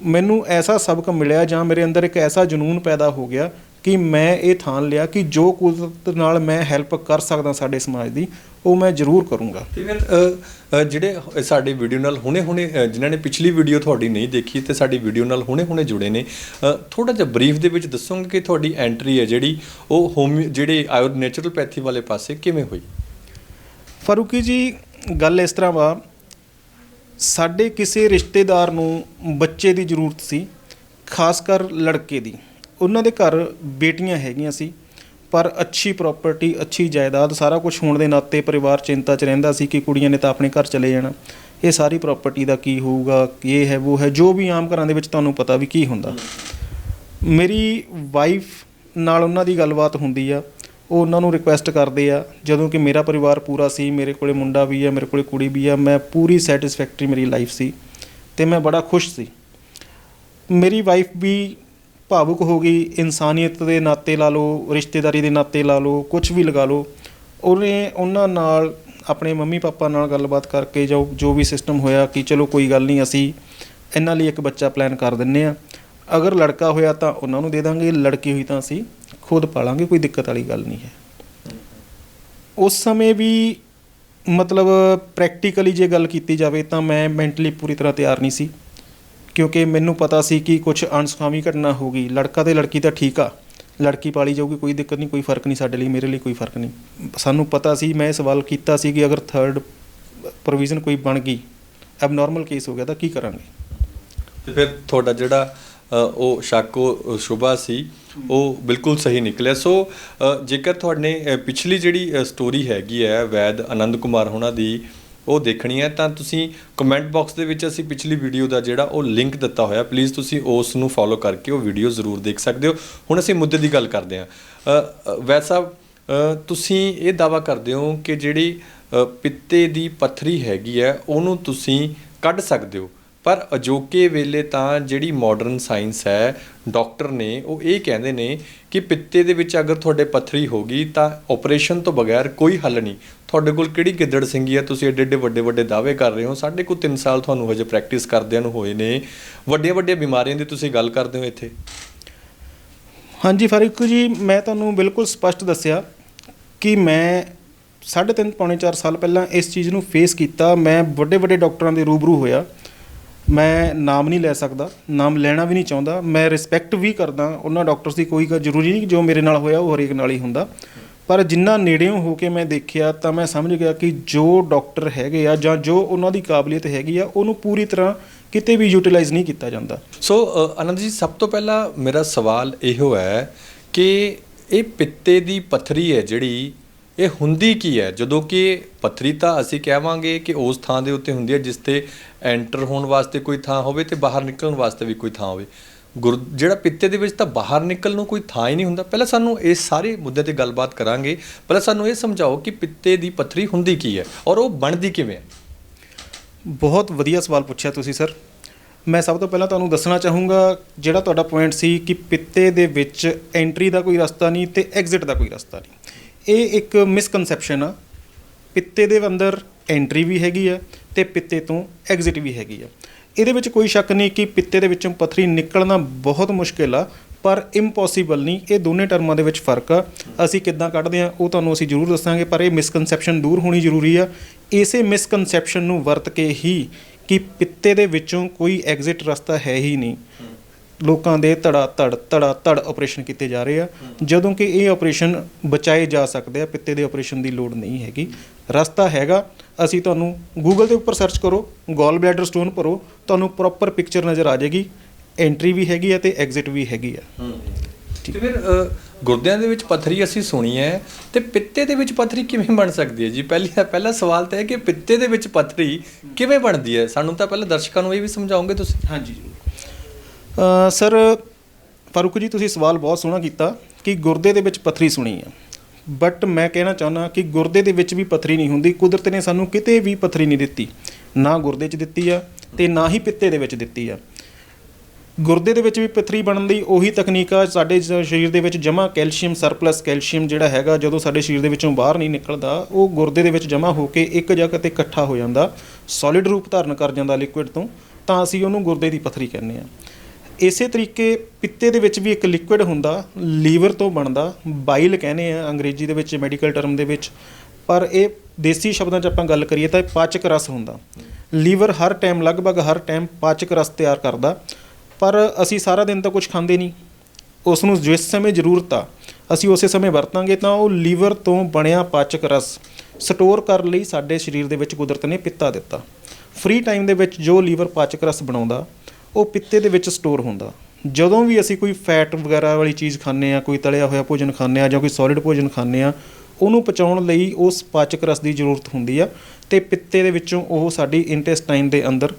ਮੈਨੂੰ ਐਸਾ ਸਬਕ ਮਿਲਿਆ ਜਾਂ ਮੇਰੇ ਅੰਦਰ ਇੱਕ ਐਸਾ ਜਨੂੰਨ ਪੈਦਾ ਹੋ ਗਿਆ ਕਿ ਮੈਂ ਇਹ ਠਾਣ ਲਿਆ ਕਿ ਜੋ ਕੁਦਰਤ ਨਾਲ ਮੈਂ ਹੈਲਪ ਕਰ ਸਕਦਾ ਸਾਡੇ ਸਮਾਜ ਦੀ, ਉਹ ਮੈਂ ਜ਼ਰੂਰ ਕਰੂੰਗਾ। ਤੇ ਫਿਰ ਜਿਹੜੇ ਸਾਡੀ ਵੀਡੀਓ ਨਾਲ ਹੁਣੇ ਜਿਨ੍ਹਾਂ ਨੇ ਪਿਛਲੀ ਵੀਡੀਓ ਤੁਹਾਡੀ ਨਹੀਂ ਦੇਖੀ ਤੇ ਸਾਡੀ ਵੀਡੀਓ ਨਾਲ ਹੁਣੇ ਜੁੜੇ ਨੇ, ਥੋੜ੍ਹਾ ਜਿਹਾ ਬਰੀਫ ਦੇ ਵਿੱਚ ਦੱਸੋਗੇ ਕਿ ਤੁਹਾਡੀ ਐਂਟਰੀ ਹੈ ਜਿਹੜੀ ਉਹ ਜਿਹੜੇ ਨੈਚੁਰਲਪੈਥੀ ਵਾਲੇ ਪਾਸੇ ਕਿਵੇਂ ਹੋਈ? ਫਾਰੂਕੀ ਜੀ, ਗੱਲ ਇਸ ਤਰ੍ਹਾਂ ਵਾ, ਸਾਡੇ ਕਿਸੇ ਰਿਸ਼ਤੇਦਾਰ ਨੂੰ ਬੱਚੇ ਦੀ ਜ਼ਰੂਰਤ ਸੀ, ਖਾਸ ਕਰ ਲੜਕੇ ਦੀ। ਉਹਨਾਂ ਦੇ ਘਰ ਬੇਟੀਆਂ ਹੈਗੀਆਂ ਸੀ, ਪਰ ਅੱਛੀ ਪ੍ਰੋਪਰਟੀ, ਅੱਛੀ ਜਾਇਦਾਦ, ਸਾਰਾ ਕੁਝ ਹੋਣ ਦੇ ਨਾਤੇ ਪਰਿਵਾਰ ਚਿੰਤਾ 'ਚ ਰਹਿੰਦਾ ਸੀ ਕਿ ਕੁੜੀਆਂ ਨੇ ਤਾਂ ਆਪਣੇ ਘਰ ਚਲੇ ਜਾਣਾ, ਇਹ ਸਾਰੀ ਪ੍ਰੋਪਰਟੀ ਦਾ ਕੀ ਹੋਊਗਾ, ਇਹ ਹੈ ਉਹ ਹੈ, ਜੋ ਵੀ ਆਮ ਘਰਾਂ ਦੇ ਵਿੱਚ ਤੁਹਾਨੂੰ ਪਤਾ ਵੀ ਕੀ ਹੁੰਦਾ। ਮੇਰੀ ਵਾਈਫ ਨਾਲ ਉਹਨਾਂ ਦੀ ਗੱਲਬਾਤ ਹੁੰਦੀ ਆ। ਉਹ ਉਹਨਾਂ ਨੂੰ ਰਿਕੁਐਸਟ ਕਰਦੇ ਆ, ਜਦੋਂ ਕਿ ਮੇਰਾ ਪਰਿਵਾਰ ਪੂਰਾ ਸੀ, ਮੇਰੇ ਕੋਲ ਮੁੰਡਾ ਵੀ ਆ, ਮੇਰੇ ਕੋਲ ਕੁੜੀ ਵੀ ਆ, ਮੈਂ ਪੂਰੀ ਸੈਟਿਸਫੈਕਟਰੀ ਮੇਰੀ ਲਾਈਫ ਸੀ ਅਤੇ ਮੈਂ ਬੜਾ ਖੁਸ਼ ਸੀ। ਮੇਰੀ ਵਾਈਫ ਵੀ ਭਾਵੁਕ ਹੋ ਗਈ, ਇਨਸਾਨੀਅਤ ਦੇ ਨਾਤੇ ਲਾ ਲਓ, ਰਿਸ਼ਤੇਦਾਰੀ ਦੇ ਨਾਤੇ ਲਾ ਲਓ, ਕੁਛ ਵੀ ਲਗਾ ਲਓ। ਉਹਨੇ ਉਹਨਾਂ ਨਾਲ ਆਪਣੇ ਮੰਮੀ ਪਾਪਾ ਨਾਲ ਗੱਲਬਾਤ ਕਰਕੇ ਜੋ ਵੀ ਸਿਸਟਮ ਹੋਇਆ ਕਿ ਚਲੋ ਕੋਈ ਗੱਲ ਨਹੀਂ, ਅਸੀਂ ਇਹਨਾਂ ਲਈ ਇੱਕ ਬੱਚਾ ਪਲਾਨ ਕਰ ਦਿੰਦੇ ਹਾਂ। ਅਗਰ ਲੜਕਾ ਹੋਇਆ ਤਾਂ ਉਹਨਾਂ ਨੂੰ ਦੇ ਦਾਂਗੇ, ਲੜਕੀ ਹੋਈ ਤਾਂ ਅਸੀਂ ਖੁਦ ਪਾਲਾਂਗੇ, ਕੋਈ ਦਿੱਕਤ ਵਾਲੀ ਗੱਲ ਨਹੀਂ ਹੈ। ਉਸ ਸਮੇਂ ਵੀ ਮਤਲਬ ਪ੍ਰੈਕਟੀਕਲੀ ਜੇ ਗੱਲ ਕੀਤੀ ਜਾਵੇ ਤਾਂ ਮੈਂ ਮੈਂਟਲੀ ਪੂਰੀ ਤਰ੍ਹਾਂ ਤਿਆਰ ਨਹੀਂ ਸੀ, ਕਿਉਂਕਿ ਮੈਨੂੰ ਪਤਾ ਸੀ ਕਿ ਕੁਛ ਅਣਸੁਖਾਵੀ ਘਟਨਾ ਹੋ ਗਈ। ਲੜਕਾ ਅਤੇ ਲੜਕੀ ਤਾਂ ਠੀਕ ਆ, ਲੜਕੀ ਪਾਲੀ ਜਾਊਗੀ, ਕੋਈ ਦਿੱਕਤ ਨਹੀਂ, ਕੋਈ ਫ਼ਰਕ ਨਹੀਂ ਸਾਡੇ ਲਈ, ਮੇਰੇ ਲਈ ਕੋਈ ਫ਼ਰਕ ਨਹੀਂ। ਸਾਨੂੰ ਪਤਾ ਸੀ, ਮੈਂ ਇਹ ਸਵਾਲ ਕੀਤਾ ਸੀ ਕਿ ਅਗਰ ਥਰਡ ਪ੍ਰੋਵੀਜ਼ਨ ਕੋਈ ਬਣ ਗਈ, ਐਬਨੋਰਮਲ ਕੇਸ ਹੋ ਗਿਆ ਤਾਂ ਕੀ ਕਰਾਂਗੇ। ਅਤੇ ਫਿਰ ਤੁਹਾਡਾ ਜਿਹੜਾ ਉਹ ਸ਼ੱਕ, ਉਹ ਸ਼ੁਬਾ ਸੀ, ਉਹ ਬਿਲਕੁਲ ਸਹੀ ਨਿਕਲਿਆ। ਸੋ ਜੇਕਰ ਤੁਹਾਡੇ ਪਿਛਲੀ ਜਿਹੜੀ ਸਟੋਰੀ ਹੈਗੀ ਹੈ ਵੈਦ ਆਨੰਦ ਕੁਮਾਰ ਹੋਣਾ ਦੀ, ਉਹ ਦੇਖਣੀ ਹੈ ਤਾਂ ਤੁਸੀਂ ਕਮੈਂਟ ਬਾਕਸ ਦੇ ਵਿੱਚ ਅਸੀਂ ਪਿਛਲੀ ਵੀਡੀਓ ਦਾ ਜਿਹੜਾ ਉਹ ਲਿੰਕ ਦਿੱਤਾ ਹੋਇਆ, ਪਲੀਜ਼ ਤੁਸੀਂ ਉਸ ਨੂੰ ਫੋਲੋ ਕਰਕੇ ਉਹ ਵੀਡੀਓ ਜ਼ਰੂਰ ਦੇਖ ਸਕਦੇ ਹੋ। ਹੁਣ ਅਸੀਂ ਮੁੱਦੇ ਦੀ ਗੱਲ ਕਰਦੇ ਹਾਂ। ਵੈਦ ਸਾਹਿਬ, ਤੁਸੀਂ ਇਹ ਦਾਅਵਾ ਕਰਦੇ ਹੋ ਕਿ ਜਿਹੜੀ ਪਿੱਤੇ ਦੀ ਪੱਥਰੀ ਹੈਗੀ ਹੈ ਉਹਨੂੰ ਤੁਸੀਂ ਕੱਢ ਸਕਦੇ ਹੋ, ਪਰ ਅਜੋਕੇ ਵੇਲੇ ਤਾਂ ਜਿਹੜੀ ਮਾਡਰਨ ਸਾਇੰਸ ਹੈ, ਡਾਕਟਰ ਨੇ ਉਹ ਇਹ ਕਹਿੰਦੇ ਨੇ ਕਿ ਪਿੱਤੇ ਦੇ ਵਿੱਚ ਅਗਰ ਤੁਹਾਡੇ ਪੱਥਰੀ ਹੋ ਗਈ ਤਾਂ ਆਪਰੇਸ਼ਨ ਤੋਂ ਬਗੈਰ ਕੋਈ ਹੱਲ ਨਹੀਂ। ਤੁਹਾਡੇ ਕੋਲ ਕਿਹੜੀ ਗਿੱਦੜ ਸਿੰਘੀ ਹੈ, ਤੁਸੀਂ ਐਡੇ ਵੱਡੇ ਦਾਅਵੇ ਕਰ ਰਹੇ ਹੋ। ਸਾਡੇ ਕੋਲ 3 ਸਾਲ ਤੁਹਾਨੂੰ ਹਜੇ ਪ੍ਰੈਕਟਿਸ ਕਰਦਿਆਂ ਨੂੰ ਹੋਏ ਨੇ, ਵੱਡੀਆਂ ਬਿਮਾਰੀਆਂ ਦੀ ਤੁਸੀਂ ਗੱਲ ਕਰਦੇ ਹੋ ਇੱਥੇ। ਹਾਂਜੀ ਫਾਰੂਕ ਜੀ, ਮੈਂ ਤੁਹਾਨੂੰ ਬਿਲਕੁਲ ਸਪਸ਼ਟ ਦੱਸਿਆ ਕਿ ਮੈਂ 3.5 ਪੌਣੇ 4 ਸਾਲ ਪਹਿਲਾਂ ਇਸ ਚੀਜ਼ ਨੂੰ ਫੇਸ ਕੀਤਾ। ਮੈਂ ਵੱਡੇ ਡਾਕਟਰਾਂ ਦੇ ਰੂਬਰੂ ਹੋਇਆ। ਮੈਂ ਨਾਮ ਨਹੀਂ ਲੈ ਸਕਦਾ, ਨਾਮ ਲੈਣਾ ਵੀ ਨਹੀਂ ਚਾਹੁੰਦਾ। ਮੈਂ ਰਿਸਪੈਕਟ ਵੀ ਕਰਦਾ ਉਹਨਾਂ ਡਾਕਟਰਸ ਦੀ, ਕੋਈ ਜ਼ਰੂਰੀ ਨਹੀਂ ਕਿ ਜੋ ਮੇਰੇ ਨਾਲ ਹੋਇਆ ਉਹ ਹਰੇਕ ਨਾਲ ਹੀ ਹੁੰਦਾ, ਪਰ ਜਿੰਨਾ ਨੇੜਿਓਂ ਹੋ ਕੇ ਮੈਂ ਦੇਖਿਆ ਤਾਂ ਮੈਂ ਸਮਝ ਗਿਆ ਕਿ ਜੋ ਡਾਕਟਰ ਹੈਗੇ ਆ ਜਾਂ ਜੋ ਉਹਨਾਂ ਦੀ ਕਾਬਲੀਅਤ ਹੈਗੀ ਆ, ਉਹਨੂੰ ਪੂਰੀ ਤਰ੍ਹਾਂ ਕਿਤੇ ਵੀ ਯੂਟੀਲਾਈਜ਼ ਨਹੀਂ ਕੀਤਾ ਜਾਂਦਾ। ਸੋ ਆਨੰਦ ਜੀ, ਸਭ ਤੋਂ ਪਹਿਲਾਂ ਮੇਰਾ ਸਵਾਲ ਇਹੋ ਹੈ ਕਿ ਇਹ ਪਿੱਤੇ ਦੀ ਪੱਥਰੀ ਹੈ ਜਿਹੜੀ, ਇਹ ਹੁੰਦੀ ਕੀ ਹੈ? ਜਦੋਂ ਕਿ ਪੱਥਰੀ ਤਾਂ ਅਸੀਂ ਕਹਾਂਗੇ ਕਿ ਉਸ ਥਾਂ ਦੇ ਉੱਤੇ ਹੁੰਦੀ ਹੈ ਜਿਸ 'ਤੇ ਐਂਟਰ ਹੋਣ ਵਾਸਤੇ ਕੋਈ ਥਾਂ ਹੋਵੇ ਅਤੇ ਬਾਹਰ ਨਿਕਲਣ ਵਾਸਤੇ ਵੀ ਕੋਈ ਥਾਂ ਹੋਵੇ। ਜਿਹੜਾ ਪਿੱਤੇ ਦੇ ਵਿੱਚ ਤਾਂ ਬਾਹਰ ਨਿਕਲਣ ਨੂੰ ਕੋਈ ਥਾਂ ਹੀ ਨਹੀਂ ਹੁੰਦਾ। ਪਹਿਲਾਂ ਸਾਨੂੰ ਇਸ ਸਾਰੇ ਮੁੱਦੇ 'ਤੇ ਗੱਲਬਾਤ ਕਰਾਂਗੇ। ਪਹਿਲਾਂ ਸਾਨੂੰ ਇਹ ਸਮਝਾਓ ਕਿ ਪਿੱਤੇ ਦੀ ਪੱਥਰੀ ਹੁੰਦੀ ਕੀ ਹੈ ਔਰ ਉਹ ਬਣਦੀ ਕਿਵੇਂ ਹੈ? ਬਹੁਤ ਵਧੀਆ ਸਵਾਲ ਪੁੱਛਿਆ ਤੁਸੀਂ ਸਰ। ਮੈਂ ਸਭ ਤੋਂ ਪਹਿਲਾਂ ਤੁਹਾਨੂੰ ਦੱਸਣਾ ਚਾਹੂੰਗਾ, ਜਿਹੜਾ ਤੁਹਾਡਾ ਪੁਆਇੰਟ ਸੀ ਕਿ ਪਿੱਤੇ ਦੇ ਵਿੱਚ ਐਂਟਰੀ ਦਾ ਕੋਈ ਰਸਤਾ ਨਹੀਂ ਅਤੇ ਐਗਜ਼ਿਟ ਦਾ ਕੋਈ ਰਸਤਾ ਨਹੀਂ, ਇਹ ਇੱਕ ਮਿਸਕਨਸੈਪਸ਼ਨ ਆ। ਪਿੱਤੇ ਦੇ ਅੰਦਰ ਐਂਟਰੀ ਵੀ ਹੈਗੀ ਆ ਅਤੇ ਪਿੱਤੇ ਤੋਂ ਐਗਜ਼ਿਟ ਵੀ ਹੈਗੀ ਆ। ਇਹਦੇ ਵਿੱਚ ਕੋਈ ਸ਼ੱਕ ਨਹੀਂ ਕਿ ਪਿੱਤੇ ਦੇ ਵਿੱਚੋਂ ਪੱਥਰੀ ਨਿਕਲਣਾ ਬਹੁਤ ਮੁਸ਼ਕਿਲ ਆ, ਪਰ ਇੰਪੋਸੀਬਲ ਨਹੀਂ। ਇਹ ਦੋਨੇ ਟਰਮਾਂ ਦੇ ਵਿੱਚ ਫਰਕ ਆ। ਅਸੀਂ ਕਿੱਦਾਂ ਕੱਢਦੇ ਹਾਂ ਉਹ ਤੁਹਾਨੂੰ ਅਸੀਂ ਜ਼ਰੂਰ ਦੱਸਾਂਗੇ, ਪਰ ਇਹ ਮਿਸਕਨਸੈਪਸ਼ਨ ਦੂਰ ਹੋਣੀ ਜ਼ਰੂਰੀ ਆ। ਇਸੇ ਮਿਸਕਨਸੈਪਸ਼ਨ ਨੂੰ ਵਰਤ ਕੇ ਹੀ ਕਿ ਪਿੱਤੇ ਦੇ ਵਿੱਚੋਂ ਕੋਈ ਐਗਜ਼ਿਟ ਰਸਤਾ ਹੈ ਹੀ ਨਹੀਂ, ਲੋਕਾਂ ਦੇ ਧੜਾ ਧੜ ਆਪਰੇਸ਼ਨ ਕੀਤੇ ਜਾ ਰਹੇ ਆ, ਜਦੋਂ ਕਿ ਇਹ ਆਪਰੇਸ਼ਨ ਬਚਾਏ ਜਾ ਸਕਦੇ ਆ। ਪਿੱਤੇ ਦੇ ਆਪਰੇਸ਼ਨ ਦੀ ਲੋੜ ਨਹੀਂ ਹੈਗੀ, ਰਸਤਾ ਹੈਗਾ। ਅਸੀਂ ਤੁਹਾਨੂੰ ਗੂਗਲ ਦੇ ਉੱਪਰ ਸਰਚ ਕਰੋ, ਗੋਲ ਬਲੈਡਰ ਸਟੋਨ ਭਰੋ, ਤੁਹਾਨੂੰ ਪ੍ਰੋਪਰ ਪਿਕਚਰ ਨਜ਼ਰ ਆ ਜਾਏਗੀ। ਐਂਟਰੀ ਵੀ ਹੈਗੀ ਆ ਤੇ ਐਗਜ਼ਿਟ ਵੀ ਹੈਗੀ ਆ। ਤੇ ਫਿਰ ਗੁਰਦਿਆਂ ਦੇ ਵਿੱਚ ਪੱਥਰੀ ਅਸੀਂ ਸੁਣੀ ਹੈ, ਤੇ ਪਿੱਤੇ ਦੇ ਵਿੱਚ ਪੱਥਰੀ ਕਿਵੇਂ ਬਣ ਸਕਦੀ ਹੈ ਜੀ? ਪਹਿਲਾ ਸਵਾਲ ਤਾਂ ਹੈ ਕਿ ਪਿੱਤੇ ਦੇ ਵਿੱਚ ਪੱਥਰੀ ਕਿਵੇਂ ਬਣਦੀ ਹੈ? ਸਾਨੂੰ ਤਾਂ ਪਹਿਲਾਂ ਦਰਸ਼ਕਾਂ ਨੂੰ ਇਹ ਵੀ ਸਮਝਾਓਗੇ ਤੁਸੀਂ? ਹਾਂਜੀ ਸਰ ਫਾਰੂਕ ਜੀ, ਤੁਸੀਂ ਸਵਾਲ ਬਹੁਤ ਸੋਹਣਾ ਕੀਤਾ ਕਿ ਗੁਰਦੇ ਦੇ ਵਿੱਚ ਪੱਥਰੀ ਸੁਣੀ ਆ, ਬਟ ਮੈਂ ਕਹਿਣਾ ਚਾਹੁੰਦਾ ਕਿ ਗੁਰਦੇ ਦੇ ਵਿੱਚ ਵੀ ਪੱਥਰੀ ਨਹੀਂ ਹੁੰਦੀ। ਕੁਦਰਤ ਨੇ ਸਾਨੂੰ ਕਿਤੇ ਵੀ ਪੱਥਰੀ ਨਹੀਂ ਦਿੱਤੀ, ਨਾ ਗੁਰਦੇ 'ਚ ਦਿੱਤੀ ਆ ਤੇ ਨਾ ਹੀ ਪਿੱਤੇ ਦੇ ਵਿੱਚ ਦਿੱਤੀ ਆ। ਗੁਰਦੇ ਦੇ ਵਿੱਚ ਵੀ ਪੱਥਰੀ ਬਣਨ ਦੀ ਉਹੀ ਤਕਨੀਕ ਆ। ਸਾਡੇ ਸਰੀਰ ਦੇ ਵਿੱਚ ਜਮ੍ਹਾਂ ਕੈਲਸ਼ੀਅਮ, ਸਰਪਲਸ ਕੈਲਸ਼ੀਅਮ ਜਿਹੜਾ ਹੈਗਾ, ਜਦੋਂ ਸਾਡੇ ਸਰੀਰ ਦੇ ਵਿੱਚੋਂ ਬਾਹਰ ਨਹੀਂ ਨਿਕਲਦਾ, ਉਹ ਗੁਰਦੇ ਦੇ ਵਿੱਚ ਜਮ੍ਹਾਂ ਹੋ ਕੇ ਇੱਕ ਜਗ੍ਹਾ 'ਤੇ ਇਕੱਠਾ ਹੋ ਜਾਂਦਾ, ਸੋਲਿਡ ਰੂਪ ਧਾਰਨ ਕਰ ਜਾਂਦਾ ਲਿਕੁਇਡ ਤੋਂ, ਤਾਂ ਅਸੀਂ ਉਹਨੂੰ ਗੁਰਦੇ ਦੀ ਪੱਥਰੀ ਕਹਿੰਦੇ ਹਾਂ। ਇਸੇ ਤਰੀਕੇ ਪਿੱਤੇ ਦੇ ਵਿੱਚ ਵੀ ਇੱਕ ਲਿਕੁਇਡ ਹੁੰਦਾ, ਲੀਵਰ ਤੋਂ ਬਣਦਾ, ਬਾਈਲ ਕਹਿੰਦੇ ਆ ਅੰਗਰੇਜ਼ੀ ਦੇ ਵਿੱਚ, ਮੈਡੀਕਲ ਟਰਮ ਦੇ ਵਿੱਚ, ਪਰ ਇਹ ਦੇਸੀ ਸ਼ਬਦਾਂ 'ਚ ਆਪਾਂ ਗੱਲ ਕਰੀਏ ਤਾਂ ਇਹ ਪਾਚਕ ਰਸ ਹੁੰਦਾ। ਲੀਵਰ ਹਰ ਟਾਈਮ, ਲਗਭਗ ਹਰ ਟਾਈਮ ਪਾਚਕ ਰਸ ਤਿਆਰ ਕਰਦਾ, ਪਰ ਅਸੀਂ ਸਾਰਾ ਦਿਨ ਤਾਂ ਕੁਝ ਖਾਂਦੇ ਨਹੀਂ। ਉਸ ਨੂੰ ਜਿਸ ਸਮੇਂ ਜ਼ਰੂਰਤ ਆ ਅਸੀਂ ਉਸੇ ਸਮੇਂ ਵਰਤਾਂਗੇ, ਤਾਂ ਉਹ ਲੀਵਰ ਤੋਂ ਬਣਿਆ ਪਾਚਕ ਰਸ ਸਟੋਰ ਕਰਨ ਲਈ ਸਾਡੇ ਸਰੀਰ ਦੇ ਵਿੱਚ ਕੁਦਰਤ ਨੇ ਪਿੱਤਾ ਦਿੱਤਾ। ਫ੍ਰੀ ਟਾਈਮ ਦੇ ਵਿੱਚ ਜੋ ਲੀਵਰ ਪਾਚਕ ਰਸ ਬਣਾਉਂਦਾ ਉਹ ਪਿੱਤੇ ਦੇ ਵਿੱਚ ਸਟੋਰ ਹੁੰਦਾ। ਜਦੋਂ ਵੀ ਅਸੀਂ ਕੋਈ ਫੈਟ ਵਗੈਰਾ ਵਾਲੀ ਚੀਜ਼ ਖਾਂਦੇ ਹਾਂ, ਕੋਈ ਤਲਿਆ ਹੋਇਆ ਭੋਜਨ ਖਾਂਦੇ ਹਾਂ ਜਾਂ ਕੋਈ ਸੋਲਿਡ ਭੋਜਨ ਖਾਂਦੇ ਹਾਂ, ਉਹਨੂੰ ਪਚਾਉਣ ਲਈ ਉਸ ਪਾਚਕ ਰਸ ਦੀ ਜ਼ਰੂਰਤ ਹੁੰਦੀ ਆ, ਅਤੇ ਪਿੱਤੇ ਦੇ ਵਿੱਚੋਂ ਉਹ ਸਾਡੀ ਇੰਟੈਸਟਾਈਨ ਦੇ ਅੰਦਰ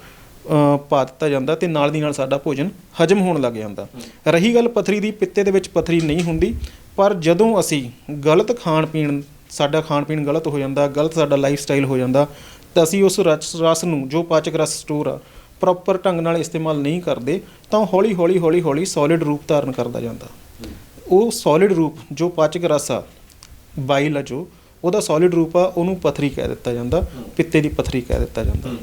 ਪਾ ਦਿੱਤਾ ਜਾਂਦਾ ਅਤੇ ਨਾਲ ਦੀ ਨਾਲ ਸਾਡਾ ਭੋਜਨ ਹਜਮ ਹੋਣ ਲੱਗ ਜਾਂਦਾ। ਰਹੀ ਗੱਲ ਪੱਥਰੀ ਦੀ, ਪਿੱਤੇ ਦੇ ਵਿੱਚ ਪੱਥਰੀ ਨਹੀਂ ਹੁੰਦੀ, ਪਰ ਜਦੋਂ ਅਸੀਂ ਗਲਤ ਖਾਣ ਪੀਣ, ਸਾਡਾ ਖਾਣ ਪੀਣ ਗਲਤ ਹੋ ਜਾਂਦਾ, ਗਲਤ ਸਾਡਾ ਲਾਈਫ ਸਟਾਈਲ ਹੋ ਜਾਂਦਾ, ਤਾਂ ਅਸੀਂ ਉਸ ਰਸ ਨੂੰ, ਜੋ ਪਾਚਕ ਰਸ ਸਟੋਰ ਆ, ਪ੍ਰੋਪਰ ਢੰਗ ਨਾਲ ਇਸਤੇਮਾਲ ਨਹੀਂ ਕਰਦੇ, ਤਾਂ ਹੌਲੀ ਹੌਲੀ ਸੋਲਿਡ ਰੂਪ ਧਾਰਨ ਕਰਦਾ ਜਾਂਦਾ। ਉਹ ਸੋਲਿਡ ਰੂਪ ਜੋ ਪਾਚਕ ਰਸ ਆ, ਬਾਈਲ ਆ, ਜੋ ਉਹਦਾ ਸੋਲਿਡ ਰੂਪ ਆ, ਉਹਨੂੰ ਪੱਥਰੀ ਕਹਿ ਦਿੱਤਾ ਜਾਂਦਾ, ਪਿੱਤੇ ਦੀ ਪੱਥਰੀ ਕਹਿ ਦਿੱਤਾ ਜਾਂਦਾ।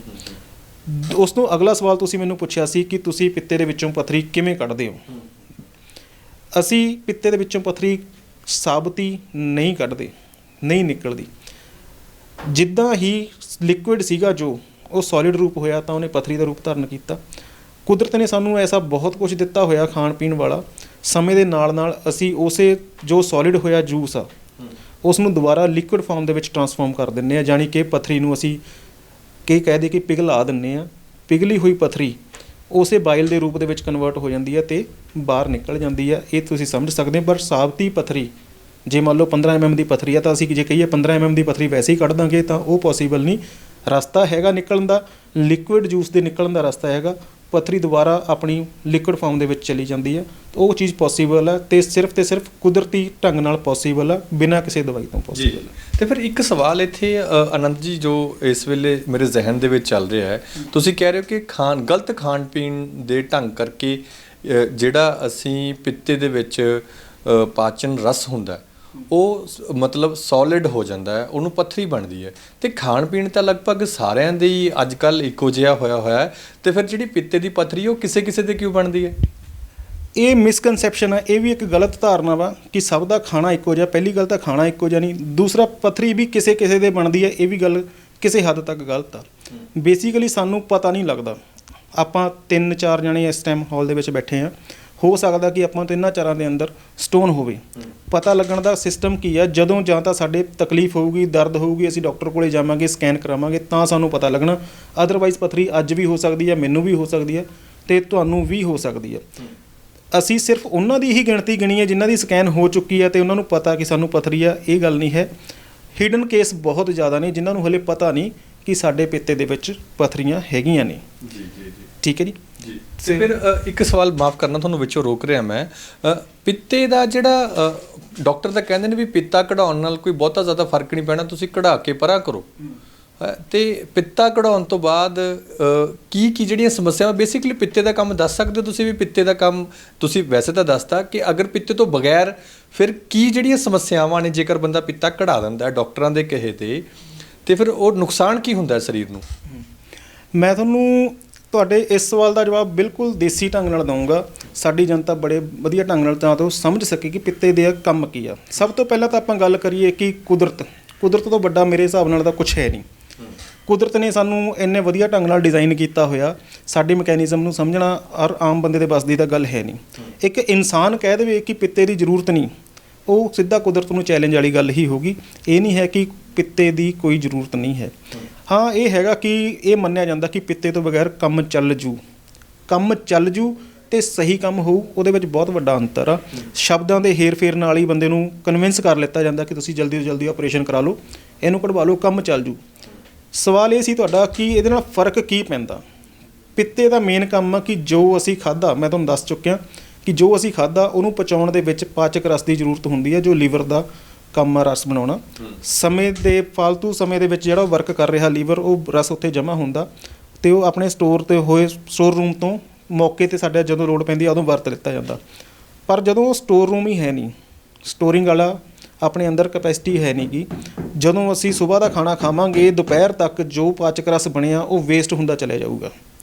ਉਸ ਤੋਂ ਅਗਲਾ ਸਵਾਲ ਤੁਸੀਂ ਮੈਨੂੰ ਪੁੱਛਿਆ ਸੀ ਕਿ ਤੁਸੀਂ ਪਿੱਤੇ ਦੇ ਵਿੱਚੋਂ ਪੱਥਰੀ ਕਿਵੇਂ ਕੱਢਦੇ ਹੋ? ਅਸੀਂ ਪਿੱਤੇ ਦੇ ਵਿੱਚੋਂ ਪੱਥਰੀ ਸਾਬਤੀ ਨਹੀਂ ਕੱਢਦੇ, ਨਹੀਂ ਨਿਕਲਦੀ। ਜਿੱਦਾਂ ਹੀ ਲਿਕੁਇਡ ਸੀਗਾ ਜੋ, ਉਹ ਸੋਲਿਡ ਰੂਪ ਹੋਇਆ ਤਾਂ ਉਹਨੇ ਪੱਥਰੀ ਦਾ ਰੂਪ ਧਾਰਨ ਕੀਤਾ। ਕੁਦਰਤ ਨੇ ਸਾਨੂੰ ਐਸਾ ਬਹੁਤ ਕੁਝ ਦਿੱਤਾ ਹੋਇਆ ਖਾਣ ਪੀਣ ਵਾਲਾ, ਸਮੇਂ ਦੇ ਨਾਲ ਨਾਲ ਅਸੀਂ ਉਸੇ ਜੋ ਸੋਲਿਡ ਹੋਇਆ ਜੂਸ ਆ ਉਸ ਨੂੰ ਦੁਬਾਰਾ ਲਿਕੁਇਡ ਫਾਰਮ ਦੇ ਵਿੱਚ ਟਰਾਂਸਫਾਰਮ ਕਰ ਦਿੰਦੇ ਹਾਂ, ਜਾਣੀ ਕਿ ਪੱਥਰੀ ਨੂੰ ਅਸੀਂ ਕਹਿ ਦੇ ਕਿ ਪਿਘਲਾ ਦਿੰਦੇ ਹਾਂ। ਪਿਘਲੀ ਹੋਈ ਪੱਥਰੀ ਉਸੇ ਬਾਈਲ ਦੇ ਰੂਪ ਦੇ ਵਿੱਚ ਕਨਵਰਟ ਹੋ ਜਾਂਦੀ ਹੈ ਅਤੇ ਬਾਹਰ ਨਿਕਲ ਜਾਂਦੀ ਹੈ। ਇਹ ਤੁਸੀਂ ਸਮਝ ਸਕਦੇ ਹੋ। ਪਰ ਸਾਬਤੀ ਪੱਥਰੀ, ਜੇ ਮੰਨ ਲਓ 15 mm ਦੀ ਪੱਥਰੀ ਆ, ਤਾਂ ਅਸੀਂ ਜੇ ਕਹੀਏ 15 mm ਦੀ ਪੱਥਰੀ ਵੈਸੇ ਹੀ ਕੱਢ ਦਾਂਗੇ, ਤਾਂ ਉਹ ਪੋਸੀਬਲ ਨਹੀਂ। ਰਸਤਾ ਹੈਗਾ ਨਿਕਲਣ ਦਾ, ਲਿਕੁਇਡ ਜੂਸ ਦੇ ਨਿਕਲਣ ਦਾ ਰਸਤਾ ਹੈਗਾ। ਪੱਥਰੀ ਦੁਬਾਰਾ ਆਪਣੀ ਲਿਕੁਇਡ ਫਾਰਮ ਦੇ ਵਿੱਚ ਚਲੀ ਜਾਂਦੀ ਹੈ, ਉਹ ਚੀਜ਼ ਪੋਸੀਬਲ ਹੈ, ਅਤੇ ਸਿਰਫ ਕੁਦਰਤੀ ਢੰਗ ਨਾਲ ਪੋਸੀਬਲ ਆ, ਬਿਨਾਂ ਕਿਸੇ ਦਵਾਈ ਤੋਂ ਪੋਸੀਬਲ ਹੈ। ਅਤੇ ਫਿਰ ਇੱਕ ਸਵਾਲ ਇੱਥੇ ਆਨੰਦ ਜੀ, ਜੋ ਇਸ ਵੇਲੇ ਮੇਰੇ ਜ਼ਿਹਨ ਦੇ ਵਿੱਚ ਚੱਲ ਰਿਹਾ ਹੈ, ਤੁਸੀਂ ਕਹਿ ਰਹੇ ਹੋ ਕਿ ਗਲਤ ਖਾਣ ਪੀਣ ਦੇ ਢੰਗ ਕਰਕੇ ਜਿਹੜਾ ਅਸੀਂ ਪਿੱਤੇ ਦੇ ਵਿੱਚ ਪਾਚਨ ਰਸ ਹੁੰਦਾ ਉਹ ਮਤਲਬ ਸੋਲਿਡ ਹੋ ਜਾਂਦਾ ਹੈ, ਉਹਨੂੰ ਪੱਥਰੀ ਬਣਦੀ ਹੈ। ਅਤੇ ਖਾਣ ਪੀਣ ਤਾਂ ਲਗਭਗ ਸਾਰਿਆਂ ਦੇ ਹੀ ਅੱਜ ਕੱਲ੍ਹ ਇੱਕੋ ਜਿਹਾ ਹੋਇਆ ਹੈ, ਅਤੇ ਫਿਰ ਜਿਹੜੀ ਪਿੱਤੇ ਦੀ ਪੱਥਰੀ ਉਹ ਕਿਸੇ ਦੇ ਕਿਉਂ ਬਣਦੀ ਹੈ? ਇਹ ਮਿਸਕਨਸੈਪਸ਼ਨ ਹੈ, ਇਹ ਵੀ ਇੱਕ ਗਲਤ ਧਾਰਨਾ ਵਾ ਕਿ ਸਭ ਦਾ ਖਾਣਾ ਇੱਕੋ ਜਿਹਾ। ਪਹਿਲੀ ਗੱਲ ਤਾਂ ਖਾਣਾ ਇੱਕੋ ਜਿਹਾ ਨਹੀਂ, ਦੂਸਰਾ ਪੱਥਰੀ ਵੀ ਕਿਸੇ ਦੇ ਬਣਦੀ ਹੈ, ਇਹ ਵੀ ਗੱਲ ਕਿਸੇ ਹੱਦ ਤੱਕ ਗਲਤ ਆ। ਬੇਸਿਕਲੀ ਸਾਨੂੰ ਪਤਾ ਨਹੀਂ ਲੱਗਦਾ। ਆਪਾਂ 3-4 ਜਣੇ ਇਸ ਟਾਈਮ ਹਾਲ ਦੇ ਵਿੱਚ ਬੈਠੇ ਹਾਂ, ਹੋ ਸਕਦਾ ਕਿ ਆਪਾਂ 3-4 ਦੇ ਅੰਦਰ ਸਟੋਨ ਹੋਵੇ। ਪਤਾ ਲੱਗਣ ਦਾ ਸਿਸਟਮ ਕੀ ਆ, ਜਦੋਂ ਜਾਂ ਤਾਂ ਸਾਡੇ ਤਕਲੀਫ ਹੋਊਗੀ, ਦਰਦ ਹੋਊਗੀ, ਅਸੀਂ ਡਾਕਟਰ ਕੋਲੇ ਜਾਵਾਂਗੇ, ਸਕੈਨ ਕਰਾਵਾਂਗੇ, ਤਾਂ ਸਾਨੂੰ ਪਤਾ ਲੱਗਣਾ। ਅਦਰਵਾਈਜ਼ ਪੱਥਰੀ ਅੱਜ ਵੀ ਹੋ ਸਕਦੀ ਹੈ, ਮੈਨੂੰ ਵੀ ਹੋ ਸਕਦੀ ਹੈ, ਅਤੇ ਤੁਹਾਨੂੰ ਵੀ ਹੋ ਸਕਦੀ ਹੈ। ਅਸੀਂ ਸਿਰਫ ਉਹਨਾਂ ਦੀ ਹੀ ਗਿਣਤੀ ਗਿਣੀ ਹੈ ਜਿਨ੍ਹਾਂ ਦੀ ਸਕੈਨ ਹੋ ਚੁੱਕੀ ਹੈ ਅਤੇ ਉਹਨਾਂ ਨੂੰ ਪਤਾ ਕਿ ਸਾਨੂੰ ਪੱਥਰੀ ਆ। ਇਹ ਗੱਲ ਨਹੀਂ ਹੈ। ਹਿਡਨ ਕੇਸ ਬਹੁਤ ਜ਼ਿਆਦਾ ਨੇ ਜਿਨ੍ਹਾਂ ਨੂੰ ਹਲੇ ਪਤਾ ਨਹੀਂ ਕਿ ਸਾਡੇ ਪਿੱਤੇ ਦੇ ਵਿੱਚ ਪੱਥਰੀਆਂ ਹੈਗੀਆਂ ਨੇ। ਠੀਕ ਹੈ ਜੀ। ਅਤੇ ਫਿਰ ਇੱਕ ਸਵਾਲ, ਮਾਫ਼ ਕਰਨਾ ਤੁਹਾਨੂੰ ਵਿੱਚੋਂ ਰੋਕ ਰਿਹਾ ਮੈਂ, ਪਿੱਤੇ ਦਾ ਜਿਹੜਾ ਡਾਕਟਰ ਤਾਂ ਕਹਿੰਦੇ ਨੇ ਵੀ ਪਿੱਤਾ ਕਢਾਉਣ ਨਾਲ ਕੋਈ ਬਹੁਤਾ ਜ਼ਿਆਦਾ ਫਰਕ ਨਹੀਂ ਪੈਣਾ, ਤੁਸੀਂ ਕਢਾ ਕੇ ਪਰਾਂ ਕਰੋ। ਅਤੇ ਪਿੱਤਾ ਕਢਾਉਣ ਤੋਂ ਬਾਅਦ ਕੀ ਜਿਹੜੀਆਂ ਸਮੱਸਿਆਵਾਂ, ਬੇਸਿਕਲੀ ਪਿੱਤੇ ਦਾ ਕੰਮ ਦੱਸ ਸਕਦੇ ਹੋ ਤੁਸੀਂ? ਵੀ ਪਿੱਤੇ ਦਾ ਕੰਮ ਤੁਸੀਂ ਵੈਸੇ ਤਾਂ ਦੱਸਤਾ ਕਿ ਅਗਰ ਪਿੱਤੇ ਤੋਂ ਬਗੈਰ ਫਿਰ ਕੀ ਜਿਹੜੀਆਂ ਸਮੱਸਿਆਵਾਂ ਨੇ, ਜੇਕਰ ਬੰਦਾ ਪਿੱਤਾ ਕਢਾ ਦਿੰਦਾ ਡਾਕਟਰਾਂ ਦੇ ਕਹੇ 'ਤੇ, ਅਤੇ ਫਿਰ ਉਹ ਨੁਕਸਾਨ ਕੀ ਹੁੰਦਾ ਸਰੀਰ ਨੂੰ? ਮੈਂ ਤੁਹਾਨੂੰ ਤੁਹਾਡੇ ਇਸ ਸਵਾਲ ਦਾ ਜਵਾਬ ਬਿਲਕੁਲ ਦੇਸੀ ਢੰਗ ਨਾਲ ਦਊਂਗਾ। ਸਾਡੀ ਜਨਤਾ ਬੜੇ ਵਧੀਆ ਢੰਗ ਨਾਲ ਤਾਂ ਤੋਂ ਸਮਝ ਸਕੇ ਕਿ ਪਿੱਤੇ ਦੇ ਕੰਮ ਕੀ ਆ। ਸਭ ਤੋਂ ਪਹਿਲਾਂ ਤਾਂ ਆਪਾਂ ਗੱਲ ਕਰੀਏ ਕਿ ਕੁਦਰਤ ਤੋਂ ਵੱਡਾ ਮੇਰੇ ਹਿਸਾਬ ਨਾਲ ਤਾਂ ਕੁਝ ਹੈ ਨਹੀਂ। ਕੁਦਰਤ ਨੇ ਸਾਨੂੰ ਇੰਨੇ ਵਧੀਆ ਢੰਗ ਨਾਲ ਡਿਜ਼ਾਈਨ ਕੀਤਾ ਹੋਇਆ, ਸਾਡੇ ਮੈਕੈਨਿਜ਼ਮ ਨੂੰ ਸਮਝਣਾ ਔਰ ਆਮ ਬੰਦੇ ਦੇ ਵੱਸ ਦੀ ਤਾਂ ਗੱਲ ਹੈ ਨਹੀਂ। ਇੱਕ ਇਨਸਾਨ ਕਹਿ ਦੇਵੇ ਕਿ ਪਿੱਤੇ ਦੀ ਜ਼ਰੂਰਤ ਨਹੀਂ, ਉਹ ਸਿੱਧਾ ਕੁਦਰਤ ਨੂੰ ਚੈਲੰਜ ਵਾਲੀ ਗੱਲ ਹੀ ਹੋਗੀ। ਇਹ ਨਹੀਂ ਹੈ ਕਿ ਪਿੱਤੇ ਦੀ ਕੋਈ ਜ਼ਰੂਰਤ ਨਹੀਂ ਹੈ। ਹਾਂ, ਇਹ ਹੈਗਾ ਕਿ ਇਹ ਮੰਨਿਆ ਜਾਂਦਾ ਕਿ ਪਿੱਤੇ ਤੋਂ ਬਗੈਰ ਕੰਮ ਚੱਲ ਜੂ ਤੇ ਸਹੀ ਕੰਮ ਹੋਊ। ਉਹਦੇ ਵਿੱਚ ਬਹੁਤ ਵੱਡਾ ਅੰਤਰ ਆ। ਸ਼ਬਦਾਂ ਦੇ ਹੇਰ-ਫੇਰ ਨਾਲ ਹੀ ਬੰਦੇ ਨੂੰ ਕਨਵਿੰਸ ਕਰ ਲਿੱਤਾ ਜਾਂਦਾ ਕਿ ਤੁਸੀਂ ਜਲਦੀ ਤੋਂ ਜਲਦੀ ਆਪਰੇਸ਼ਨ ਕਰਾ ਲਓ, ਇਹਨੂੰ ਕਢਵਾ ਲਓ, ਕੰਮ ਚੱਲ ਜੂ। ਸਵਾਲ ਇਹ ਸੀ ਤੁਹਾਡਾ ਕਿ ਇਹਦੇ ਨਾਲ ਫ਼ਰਕ ਕੀ ਪੈਂਦਾ। ਪਿੱਤੇ ਦਾ ਮੇਨ ਕੰਮ ਆ ਕਿ ਜੋ ਅਸੀਂ ਖਾਧਾ, ਮੈਂ ਤੁਹਾਨੂੰ ਦੱਸ ਚੁੱਕਿਆ ਕਿ ਜੋ ਅਸੀਂ ਖਾਧਾ ਉਹਨੂੰ ਪਚਾਉਣ ਦੇ ਵਿੱਚ ਪਾਚਕ ਰਸ ਦੀ ਜ਼ਰੂਰਤ ਹੁੰਦੀ ਹੈ, ਜੋ ਲੀਵਰ ਦਾ ਕੰਮ ਆ ਰਸ ਬਣਾਉਣਾ। ਸਮੇਂ ਦੇ ਫਾਲਤੂ ਸਮੇਂ ਦੇ ਵਿੱਚ ਜਿਹੜਾ ਵਰਕ ਕਰ ਰਿਹਾ ਲੀਵਰ, ਉਹ ਰਸ ਉੱਥੇ ਜਮ੍ਹਾਂ ਹੁੰਦਾ ਅਤੇ ਉਹ ਆਪਣੇ ਸਟੋਰ ਰੂਮ ਤੋਂ ਮੌਕੇ 'ਤੇ ਸਾਡੇ ਜਦੋਂ ਲੋੜ ਪੈਂਦੀ ਆ ਉਦੋਂ ਵਰਤ ਲਿੱਤਾ ਜਾਂਦਾ। ਪਰ ਜਦੋਂ ਉਹ ਸਟੋਰ ਰੂਮ ਹੀ ਹੈ ਨਹੀਂ, ਸਟੋਰਿੰਗ ਵਾਲਾ ਆਪਣੇ ਅੰਦਰ ਕੈਪੈਸਿਟੀ ਹੈ ਨਹੀਂ ਗੀ, ਜਦੋਂ ਅਸੀਂ ਸੁਬਾਹ ਦਾ ਖਾਣਾ ਖਾਵਾਂਗੇ ਦੁਪਹਿਰ ਤੱਕ ਜੋ ਪਾਚਕ ਰਸ ਬਣਿਆ ਉਹ ਵੇਸਟ ਹੁੰਦਾ ਚਲਿਆ ਜਾਊਗਾ।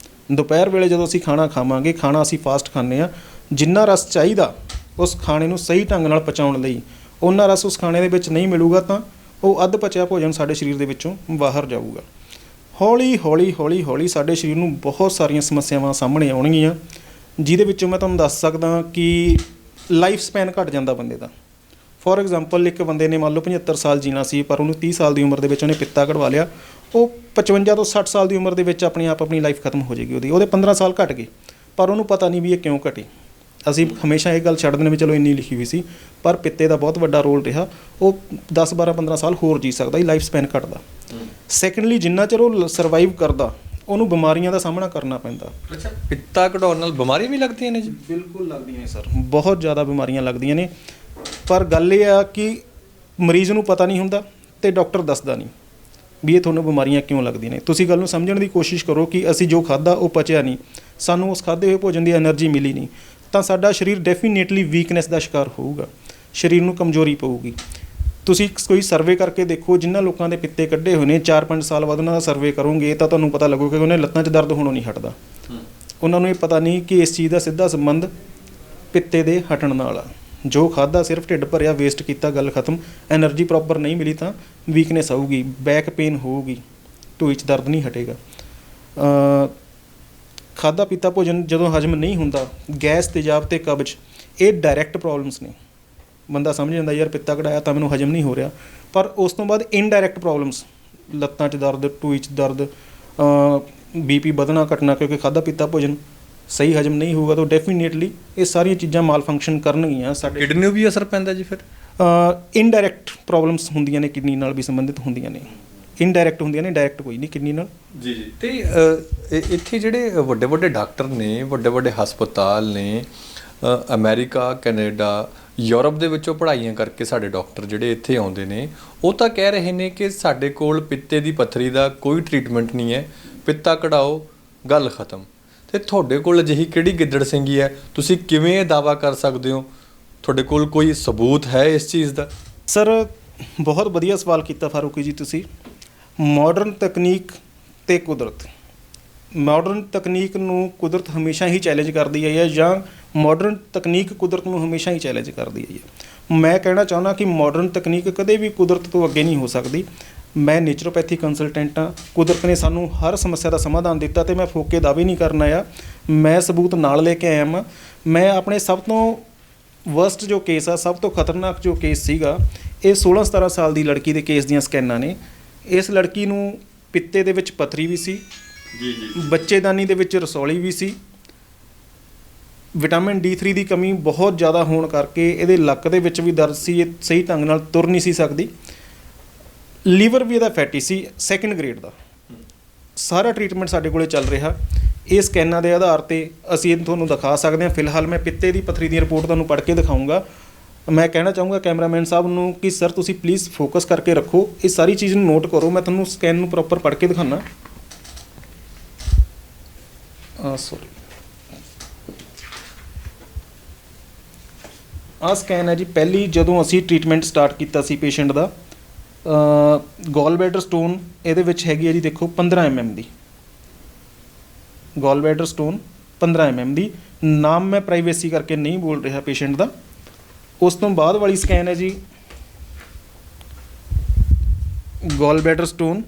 ਦੁਪਹਿਰ ਵੇਲੇ ਜਦੋਂ ਅਸੀਂ ਖਾਣਾ ਖਾਵਾਂਗੇ, ਖਾਣਾ ਅਸੀਂ ਫਾਸਟ ਖਾਂਦੇ ਹਾਂ, ਜਿੰਨਾ ਰਸ ਚਾਹੀਦਾ ਉਸ ਖਾਣੇ ਨੂੰ ਸਹੀ ਢੰਗ ਨਾਲ ਪਚਾਉਣ ਲਈ ਉਹਨਾਂ ਰਸ ਉਸ ਖਾਣੇ ਦੇ ਵਿੱਚ ਨਹੀਂ ਮਿਲੂਗਾ ਤਾਂ ਉਹ ਅੱਧ ਪਚਿਆ ਭੋਜਨ ਸਾਡੇ ਸਰੀਰ ਦੇ ਵਿੱਚੋਂ ਬਾਹਰ ਜਾਊਗਾ। ਹੌਲੀ ਸਾਡੇ ਸਰੀਰ ਨੂੰ ਬਹੁਤ ਸਾਰੀਆਂ ਸਮੱਸਿਆਵਾਂ ਸਾਹਮਣੇ ਆਉਣਗੀਆਂ, ਜਿਹਦੇ ਵਿੱਚੋਂ ਮੈਂ ਤੁਹਾਨੂੰ ਦੱਸ ਸਕਦਾ ਕਿ ਲਾਈਫ ਸਪੈਨ ਘੱਟ ਜਾਂਦਾ ਬੰਦੇ ਦਾ। ਫੋਰ ਐਗਜ਼ਾਮਪਲ, ਇੱਕ ਬੰਦੇ ਨੇ ਮੰਨ ਲਓ 75 ਸਾਲ ਜੀਣਾ ਸੀ, ਪਰ ਉਹਨੂੰ 30 ਸਾਲ ਦੀ ਉਮਰ ਦੇ ਵਿੱਚ ਉਹਨੇ ਪਿੱਤਾ ਕਢਵਾ ਲਿਆ। ਉਹ 55 ਤੋਂ 60 ਸਾਲ ਦੀ ਉਮਰ ਦੇ ਵਿੱਚ ਆਪਣੀ ਲਾਈਫ ਖਤਮ ਹੋ ਜਾਏਗੀ ਉਹਦੇ 15 ਸਾਲ ਘੱਟ ਗਏ, ਪਰ ਉਹਨੂੰ ਪਤਾ ਨਹੀਂ ਵੀ ਇਹ ਕਿਉਂ ਘਟੀ। ਅਸੀਂ ਹਮੇਸ਼ਾ ਇਹ ਗੱਲ ਛੱਡ ਦਿੰਦੇ ਵੀ ਚਲੋ ਇੰਨੀ ਲਿਖੀ ਹੋਈ ਸੀ, ਪਰ ਪਿੱਤੇ ਦਾ ਬਹੁਤ ਵੱਡਾ ਰੋਲ ਰਿਹਾ। ਉਹ 10 12 15 ਸਾਲ ਹੋਰ ਜੀ ਸਕਦਾ, ਲਾਈਫ ਸਪੈਨ ਘਟਦਾ। ਸੈਕੰਡਲੀ, ਜਿੰਨਾ ਚਿਰ ਉਹ ਸਰਵਾਈਵ ਕਰਦਾ ਉਹਨੂੰ ਬਿਮਾਰੀਆਂ ਦਾ ਸਾਹਮਣਾ ਕਰਨਾ ਪੈਂਦਾ। ਅੱਛਾ, ਪਿੱਤਾ ਕਢਾਉਣ ਨਾਲ ਬਿਮਾਰੀਆਂ ਵੀ ਲੱਗਦੀਆਂ ਨੇ ਜੀ? ਬਿਲਕੁਲ ਲੱਗਦੀਆਂ ਨੇ ਸਰ, ਬਹੁਤ ਜ਼ਿਆਦਾ ਬਿਮਾਰੀਆਂ ਲੱਗਦੀਆਂ ਨੇ। ਪਰ ਗੱਲ ਇਹ ਆ ਕਿ ਮਰੀਜ਼ ਨੂੰ ਪਤਾ ਨਹੀਂ ਹੁੰਦਾ ਅਤੇ ਡਾਕਟਰ ਦੱਸਦਾ ਨਹੀਂ ਵੀ ਇਹ ਤੁਹਾਨੂੰ ਬਿਮਾਰੀਆਂ ਕਿਉਂ ਲੱਗਦੀਆਂ ਨੇ। ਤੁਸੀਂ ਗੱਲ ਨੂੰ ਸਮਝਣ ਦੀ ਕੋਸ਼ਿਸ਼ ਕਰੋ ਕਿ ਅਸੀਂ ਜੋ ਖਾਧਾ ਉਹ ਪਚਿਆ ਨਹੀਂ, ਸਾਨੂੰ ਉਸ ਖਾਧੇ ਹੋਏ ਭੋਜਨ ਦੀ ਐਨਰਜੀ ਮਿਲੀ ਨਹੀਂ, ਤਾਂ ਸਾਡਾ ਸਰੀਰ ਡੈਫੀਨੇਟਲੀ ਵੀਕਨੈਸ ਦਾ ਸ਼ਿਕਾਰ ਹੋਊਗਾ, ਸਰੀਰ ਨੂੰ ਕਮਜ਼ੋਰੀ ਪਊਗੀ। ਤੁਸੀਂ ਕੋਈ ਸਰਵੇ ਕਰਕੇ ਦੇਖੋ, ਜਿਨ੍ਹਾਂ ਲੋਕਾਂ ਦੇ ਪਿੱਤੇ ਕੱਢੇ ਹੋਏ ਨੇ 4-5 ਸਾਲ ਬਾਅਦ ਉਹਨਾਂ ਦਾ ਸਰਵੇ ਕਰੋਗੇ ਤਾਂ ਤੁਹਾਨੂੰ ਪਤਾ ਲੱਗੂਗਾ ਕਿ ਉਹਨਾਂ ਲੱਤਾਂ 'ਚ ਦਰਦ ਹੋਣੋਂ ਨਹੀਂ ਹਟਦਾ। ਉਹਨਾਂ ਨੂੰ ਇਹ ਪਤਾ ਨਹੀਂ ਕਿ ਇਸ ਚੀਜ਼ ਦਾ ਸਿੱਧਾ ਸੰਬੰਧ ਪਿੱਤੇ ਦੇ ਹਟਣ ਨਾਲ ਆ। ਜੋ ਖਾਧਾ ਸਿਰਫ ਢਿੱਡ ਭਰਿਆ, ਵੇਸਟ ਕੀਤਾ, ਗੱਲ ਖਤਮ। ਐਨਰਜੀ ਪ੍ਰੋਪਰ ਨਹੀਂ ਮਿਲੀ ਤਾਂ ਵੀਕਨੈਸ ਆਊਗੀ, ਬੈਕ ਪੇਨ ਹੋਊਗੀ, ਢੂਈ 'ਚ ਦਰਦ ਨਹੀਂ ਹਟੇਗਾ। ਖਾਧਾ ਪੀਤਾ ਭੋਜਨ ਜਦੋਂ ਹਜਮ ਨਹੀਂ ਹੁੰਦਾ, ਗੈਸ, ਤੇਜ਼ਾਬ ਅਤੇ ਕਬਜ਼, ਇਹ ਡਾਇਰੈਕਟ ਪ੍ਰੋਬਲਮਸ ਨੇ। ਬੰਦਾ ਸਮਝ ਜਾਂਦਾ ਯਾਰ ਪਿੱਤਾ ਕਢਾਇਆ ਤਾਂ ਮੈਨੂੰ ਹਜਮ ਨਹੀਂ ਹੋ ਰਿਹਾ, ਪਰ ਉਸ ਤੋਂ ਬਾਅਦ ਇਨਡਾਇਰੈਕਟ ਪ੍ਰੋਬਲਮਸ, ਲੱਤਾਂ 'ਚ ਦਰਦ, ਢੂਈ 'ਚ ਦਰਦ, BP ਵਧਣਾ ਘਟਣਾ, ਕਿਉਂਕਿ ਖਾਧਾ ਪੀਤਾ ਭੋਜਨ ਸਹੀ ਹਜਮ ਨਹੀਂ ਹੋਊਗਾ ਤਾਂ ਡੈਫੀਨੇਟਲੀ ਇਹ ਸਾਰੀਆਂ ਚੀਜ਼ਾਂ ਮਾਲ ਫੰਕਸ਼ਨ ਕਰਨਗੀਆਂ। ਸਾਡੇ ਕਿਡਨੀ ਨੂੰ ਵੀ ਅਸਰ ਪੈਂਦਾ ਜੀ? ਫਿਰ ਇਨਡਾਇਰੈਕਟ ਪ੍ਰੋਬਲਮਸ ਹੁੰਦੀਆਂ ਨੇ, ਕਿਡਨੀ ਨਾਲ ਵੀ ਸੰਬੰਧਿਤ ਹੁੰਦੀਆਂ ਨੇ। ਇਨਡਾਇਰੈਕਟ ਹੁੰਦੀਆਂ ਨੇ, ਡਾਇਰੈਕਟ ਕੋਈ ਨਹੀਂ ਕਿਡਨੀ ਨਾਲ। ਜੀ। ਅਤੇ ਇੱਥੇ ਜਿਹੜੇ ਵੱਡੇ ਡਾਕਟਰ ਨੇ, ਵੱਡੇ ਹਸਪਤਾਲ ਨੇ, ਅਮਰੀਕਾ, ਕੈਨੇਡਾ, ਯੂਰਪ ਦੇ ਵਿੱਚੋਂ ਪੜ੍ਹਾਈਆਂ ਕਰਕੇ ਸਾਡੇ ਡਾਕਟਰ ਜਿਹੜੇ ਇੱਥੇ ਆਉਂਦੇ ਨੇ, ਉਹ ਤਾਂ ਕਹਿ ਰਹੇ ਨੇ ਕਿ ਸਾਡੇ ਕੋਲ ਪਿੱਤੇ ਦੀ ਪੱਥਰੀ ਦਾ ਕੋਈ ਟ੍ਰੀਟਮੈਂਟ ਨਹੀਂ ਹੈ, ਪਿੱਤਾ ਕਢਾਓ, ਗੱਲ ਖਤਮ। ਅਤੇ ਤੁਹਾਡੇ ਕੋਲ ਅਜਿਹੀ ਕਿਹੜੀ ਗਿੱਦੜ ਸਿੰਘੀ ਹੈ? ਤੁਸੀਂ ਕਿਵੇਂ ਇਹ ਦਾਅਵਾ ਕਰ ਸਕਦੇ ਹੋ? ਤੁਹਾਡੇ ਕੋਲ ਕੋਈ ਸਬੂਤ ਹੈ ਇਸ ਚੀਜ਼ ਦਾ? ਸਰ, ਬਹੁਤ ਵਧੀਆ ਸਵਾਲ ਕੀਤਾ ਫਾਰੂਕੀ ਜੀ ਤੁਸੀਂ। ਮਾਡਰਨ ਤਕਨੀਕ ਅਤੇ ਕੁਦਰਤ, ਮਾਡਰਨ ਤਕਨੀਕ ਨੂੰ ਕੁਦਰਤ ਹਮੇਸ਼ਾ ਹੀ ਚੈਲੰਜ ਕਰਦੀ ਹੈ, ਜਾਂ ਮਾਡਰਨ ਤਕਨੀਕ ਕੁਦਰਤ ਨੂੰ ਹਮੇਸ਼ਾ ਹੀ ਚੈਲੰਜ ਕਰਦੀ ਹੈ। ਮੈਂ ਕਹਿਣਾ ਚਾਹੁੰਦਾ ਕਿ ਮਾਡਰਨ ਤਕਨੀਕ ਕਦੇ ਵੀ ਕੁਦਰਤ ਤੋਂ ਅੱਗੇ ਨਹੀਂ ਹੋ ਸਕਦੀ। ਮੈਂ ਨੇਚਰੋਪੈਥੀ ਕੰਸਲਟੈਂਟ ਹਾਂ। ਕੁਦਰਤ ਨੇ ਸਾਨੂੰ ਹਰ ਸਮੱਸਿਆ ਦਾ ਸਮਾਧਾਨ ਦਿੱਤਾ ਅਤੇ ਮੈਂ ਫੋਕੇ ਦਾਅਵੇ ਨਹੀਂ ਕਰਨ ਆਇਆ, ਮੈਂ ਸਬੂਤ ਨਾਲ ਲੈ ਕੇ ਆਇਆ ਹਾਂ। ਮੈਂ ਆਪਣੇ ਸਭ ਤੋਂ ਵਰਸਟ ਜੋ ਕੇਸ ਆ, ਸਭ ਤੋਂ ਖਤਰਨਾਕ ਜੋ ਕੇਸ ਸੀਗਾ, ਇਹ 16-17 ਸਾਲ ਦੀ ਲੜਕੀ ਦੇ ਕੇਸ ਦੀਆਂ ਸਕੈਨਾਂ ਨੇ। ਇਸ ਲੜਕੀ ਨੂੰ ਪਿੱਤੇ ਦੇ ਵਿੱਚ ਪੱਥਰੀ ਵੀ ਸੀ, ਬੱਚੇਦਾਨੀ ਦੇ ਵਿੱਚ ਰਸੌਲੀ ਵੀ ਸੀ, ਵਿਟਾਮਿਨ D3 ਦੀ ਕਮੀ ਬਹੁਤ ਜ਼ਿਆਦਾ ਹੋਣ ਕਰਕੇ ਇਹਦੇ ਲੱਕ ਦੇ ਵਿੱਚ ਵੀ ਦਰਦ ਸੀ, ਇਹ ਸਹੀ ਢੰਗ ਨਾਲ ਤੁਰ ਨਹੀਂ ਸੀ ਸਕਦੀ। ਲੀਵਰ ਵੀ ਇਹਦਾ ਫੈਟੀ ਸੀ, 2nd ਗ੍ਰੇਡ ਦਾ। ਸਾਰਾ ਟਰੀਟਮੈਂਟ ਸਾਡੇ ਕੋਲ ਚੱਲ ਰਿਹਾ। ਇਹ ਸਕੈਨਾਂ ਦੇ ਆਧਾਰ 'ਤੇ ਅਸੀਂ ਤੁਹਾਨੂੰ ਦਿਖਾ ਸਕਦੇ ਹਾਂ। ਫਿਲਹਾਲ ਮੈਂ ਪਿੱਤੇ ਦੀ ਪੱਥਰੀ ਦੀ ਰਿਪੋਰਟ ਤੁਹਾਨੂੰ ਪੜ੍ਹ ਕੇ ਦਿਖਾਊਂਗਾ। ਮੈਂ ਕਹਿਣਾ ਚਾਹੂੰਗਾ ਕੈਮਰਾਮੈਨ ਸਾਹਿਬ ਨੂੰ ਕਿ ਸਰ ਤੁਸੀਂ ਪਲੀਜ਼ ਫੋਕਸ ਕਰਕੇ ਰੱਖੋ, ਇਹ ਸਾਰੀ ਚੀਜ਼ ਨੂੰ ਨੋਟ ਕਰੋ। ਮੈਂ ਤੁਹਾਨੂੰ ਸਕੈਨ ਨੂੰ ਪ੍ਰੋਪਰ ਪੜ੍ਹ ਕੇ ਦਿਖਾਉਣਾ। ਸੌਰੀ, ਆਹ ਸਕੈਨ ਹੈ ਜੀ ਪਹਿਲੀ ਜਦੋਂ ਅਸੀਂ ਟਰੀਟਮੈਂਟ ਸਟਾਰਟ ਕੀਤਾ ਸੀ ਪੇਸ਼ੈਂਟ ਦਾ। ਗੋਲ ਬੈਡਰ ਸਟੋਨ ਇਹਦੇ ਵਿੱਚ ਹੈਗੀ ਹੈ ਜੀ, ਦੇਖੋ 15 mm ਦੀ ਗੋਲ ਬੈਡਰ ਸਟੋਨ 15 mm ਦੀ। ਨਾਮ ਮੈਂ ਪ੍ਰਾਈਵੇਸੀ ਕਰਕੇ ਨਹੀਂ ਬੋਲ ਰਿਹਾ ਪੇਸ਼ੈਂਟ ਦਾ। ਉਸ ਤੋਂ ਬਾਅਦ ਵਾਲੀ ਸਕੈਨ ਹੈ ਜੀ ਗੋਲ ਬੈਡਰ ਸਟੋਨ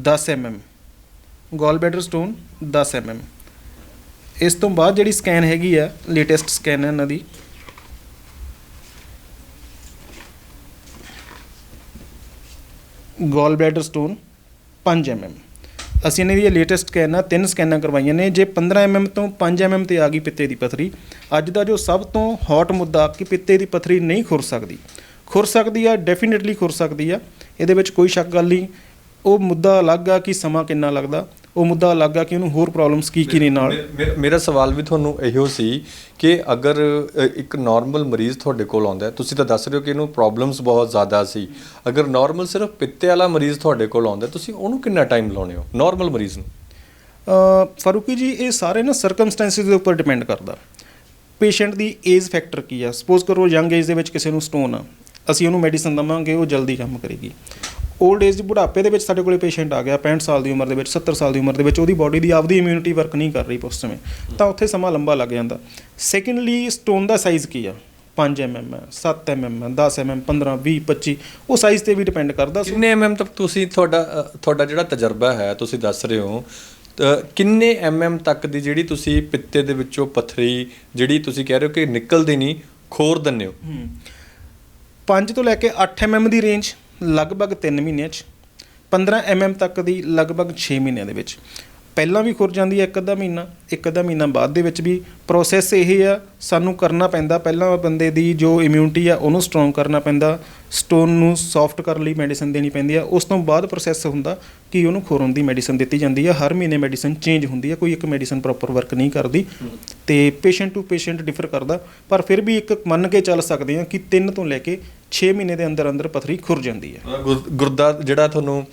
10 mm, ਗੋਲ ਬੈਡਰ ਸਟੋਨ 10 mm। ਇਸ ਤੋਂ ਬਾਅਦ ਜਿਹੜੀ ਸਕੈਨ ਹੈਗੀ ਆ, ਲੇਟੈਸਟ ਸਕੈਨ ਹੈ ਇਹਨਾਂ ਦੀ, ਗੋਲ ਬੈਡਰ ਸਟੋਨ 5 mm। ਅਸੀਂ ਇਹਨਾਂ ਦੀ ਲੇਟੈਸਟ ਸਕੈਨਾਂ 3 ਸਕੈਨਾਂ ਕਰਵਾਈਆਂ ਨੇ। ਜੇ 15 mm ਤੋਂ 5 mm ਤੇ ਆ ਗਈ ਪਿੱਤੇ ਦੀ ਪੱਥਰੀ, ਅੱਜ ਦਾ ਜੋ ਸਭ ਤੋਂ ਹੌਟ ਮੁੱਦਾ ਕਿ ਪਿੱਤੇ ਦੀ ਪੱਥਰੀ ਨਹੀਂ ਖੁਰ ਸਕਦੀ ਆ, ਡੈਫੀਨੇਟਲੀ ਖੁਰ ਸਕਦੀ ਆ, ਇਹਦੇ ਵਿੱਚ ਕੋਈ ਸ਼ੱਕ ਗੱਲ ਨਹੀਂ। ਉਹ ਮੁੱਦਾ ਅਲੱਗ ਆ ਕਿ ਸਮਾਂ ਕਿੰਨਾ ਲੱਗਦਾ, ਉਹ ਮੁੱਦਾ ਅਲੱਗ ਆ ਕਿ ਉਹਨੂੰ ਹੋਰ ਪ੍ਰੋਬਲਮਸ ਕੀ ਨੇ ਨਾਲ। ਮੇਰਾ ਸਵਾਲ ਵੀ ਤੁਹਾਨੂੰ ਇਹੋ ਸੀ ਕਿ ਅਗਰ ਇੱਕ ਨਾਰਮਲ ਮਰੀਜ਼ ਤੁਹਾਡੇ ਕੋਲ ਆਉਂਦਾ, ਤੁਸੀਂ ਤਾਂ ਦੱਸ ਰਹੇ ਹੋ ਕਿ ਇਹਨੂੰ ਪ੍ਰੋਬਲਮਸ ਬਹੁਤ ਜ਼ਿਆਦਾ ਸੀ, ਅਗਰ ਨਾਰਮਲ ਸਿਰਫ ਪਿੱਤੇ ਵਾਲਾ ਮਰੀਜ਼ ਤੁਹਾਡੇ ਕੋਲ ਆਉਂਦਾ, ਤੁਸੀਂ ਉਹਨੂੰ ਕਿੰਨਾ ਟਾਈਮ ਲਾਉਂਦੇ ਹੋ ਨਾਰਮਲ ਮਰੀਜ਼ ਨੂੰ? ਫਾਰੂਕੀ ਜੀ, ਇਹ ਸਾਰੇ ਨਾ ਸਰਕਮਸਟੈਂਸਿਸ ਦੇ ਉੱਪਰ ਡਿਪੈਂਡ ਕਰਦਾ। ਪੇਸ਼ੈਂਟ ਦੀ ਏਜ ਫੈਕਟਰ ਕੀ ਆ। ਸਪੋਜ਼ ਕਰੋ ਯੰਗ ਏਜ ਦੇ ਵਿੱਚ ਕਿਸੇ ਨੂੰ ਸਟੋਨ ਆ, ਅਸੀਂ ਉਹਨੂੰ ਮੈਡੀਸਨ ਦੇਵਾਂਗੇ, ਉਹ ਜਲਦੀ ਕੰਮ ਕਰੇਗੀ। ਓਲਡ ਏਜ, ਬੁਢਾਪੇ ਦੇ ਵਿੱਚ ਸਾਡੇ ਕੋਲ ਪੇਸ਼ੈਂਟ ਆ ਗਿਆ 65 ਸਾਲ ਦੀ ਉਮਰ ਦੇ ਵਿੱਚ, 70 ਸਾਲ ਦੀ ਉਮਰ ਦੇ ਵਿੱਚ, ਉਹਦੀ ਬਾਡੀ ਦੀ ਆਪਦੀ ਇਮਿਊਨਿਟੀ ਵਰਕ ਨਹੀਂ ਕਰ ਰਹੀ ਉਸ ਸਮੇਂ, ਤਾਂ ਉੱਥੇ ਸਮਾਂ ਲੰਬਾ ਲੱਗ ਜਾਂਦਾ। ਸੈਕਿੰਡਲੀ, ਸਟੋਨ ਦਾ ਸਾਈਜ਼ ਕੀ ਆ, 5 mm ਹੈ, 7 mm ਹੈ, 10 mm, 15, 20, 25, ਉਹ ਸਾਈਜ਼ 'ਤੇ ਵੀ ਡਿਪੈਂਡ ਕਰਦਾ। ਕਿੰਨੇ mm ਤੱਕ ਤੁਸੀਂ ਤੁਹਾਡਾ ਜਿਹੜਾ ਤਜਰਬਾ ਹੈ, ਤੁਸੀਂ ਦੱਸ ਰਹੇ ਹੋ, ਕਿੰਨੇ mm ਤੱਕ ਦੀ ਜਿਹੜੀ ਤੁਸੀਂ ਪਿੱਤੇ ਦੇ ਵਿੱਚੋਂ ਪੱਥਰੀ ਜਿਹੜੀ ਤੁਸੀਂ ਕਹਿ ਰਹੇ ਹੋ ਕਿ ਨਿਕਲਦੀ ਨਹੀਂ, ਖੋਰ ਦਿੰਦੇ ਹੋ? 5 ਤੋਂ ਲੈ ਕੇ 8 mm ਦੀ ਰੇਂਜ ਲਗਭਗ 3 ਮਹੀਨਿਆਂ 'ਚ, 15 mm ਤੱਕ ਦੀ ਲਗਭਗ 6 ਮਹੀਨਿਆਂ ਦੇ ਵਿੱਚ। ਪਹਿਲਾਂ ਵੀ ਖੁਰ ਜਾਂਦੀ ਹੈ, ਇੱਕ ਅੱਧਾ ਮਹੀਨਾ ਬਾਅਦ ਦੇ ਵਿੱਚ ਵੀ। ਪ੍ਰੋਸੈਸ ਇਹ ਆ, ਸਾਨੂੰ ਕਰਨਾ ਪੈਂਦਾ ਪਹਿਲਾਂ ਬੰਦੇ ਦੀ ਜੋ ਇਮਿਊਨਿਟੀ ਆ ਉਹਨੂੰ ਸਟਰੋਂਗ ਕਰਨਾ ਪੈਂਦਾ, ਸਟੋਨ ਨੂੰ ਸੌਫਟ ਕਰਨ ਲਈ ਮੈਡੀਸਨ ਦੇਣੀ ਪੈਂਦੀ ਆ। ਉਸ ਤੋਂ ਬਾਅਦ ਪ੍ਰੋਸੈਸ ਹੁੰਦਾ ਕਿ ਉਹਨੂੰ ਖੁਰਨ ਦੀ ਮੈਡੀਸਨ ਦਿੱਤੀ ਜਾਂਦੀ ਆ। ਹਰ ਮਹੀਨੇ ਮੈਡੀਸਨ ਚੇਂਜ ਹੁੰਦੀ ਆ, ਕੋਈ ਇੱਕ ਮੈਡੀਸਨ ਪ੍ਰੋਪਰ ਵਰਕ ਨਹੀਂ ਕਰਦੀ, ਅਤੇ ਪੇਸ਼ੈਂਟ ਟੂ ਪੇਸ਼ੈਂਟ ਡਿਫਰ ਕਰਦਾ। ਪਰ ਫਿਰ ਵੀ ਇੱਕ ਮੰਨ ਕੇ ਚੱਲ ਸਕਦੇ ਹਾਂ ਕਿ 3 ਤੋਂ ਲੈ ਕੇ 6 ਮਹੀਨੇ ਦੇ ਅੰਦਰ ਪੱਥਰੀ ਖੁਰ ਜਾਂਦੀ ਹੈ। ਗੁਰਦਾ ਜਿਹੜਾ ਤੁਹਾਨੂੰ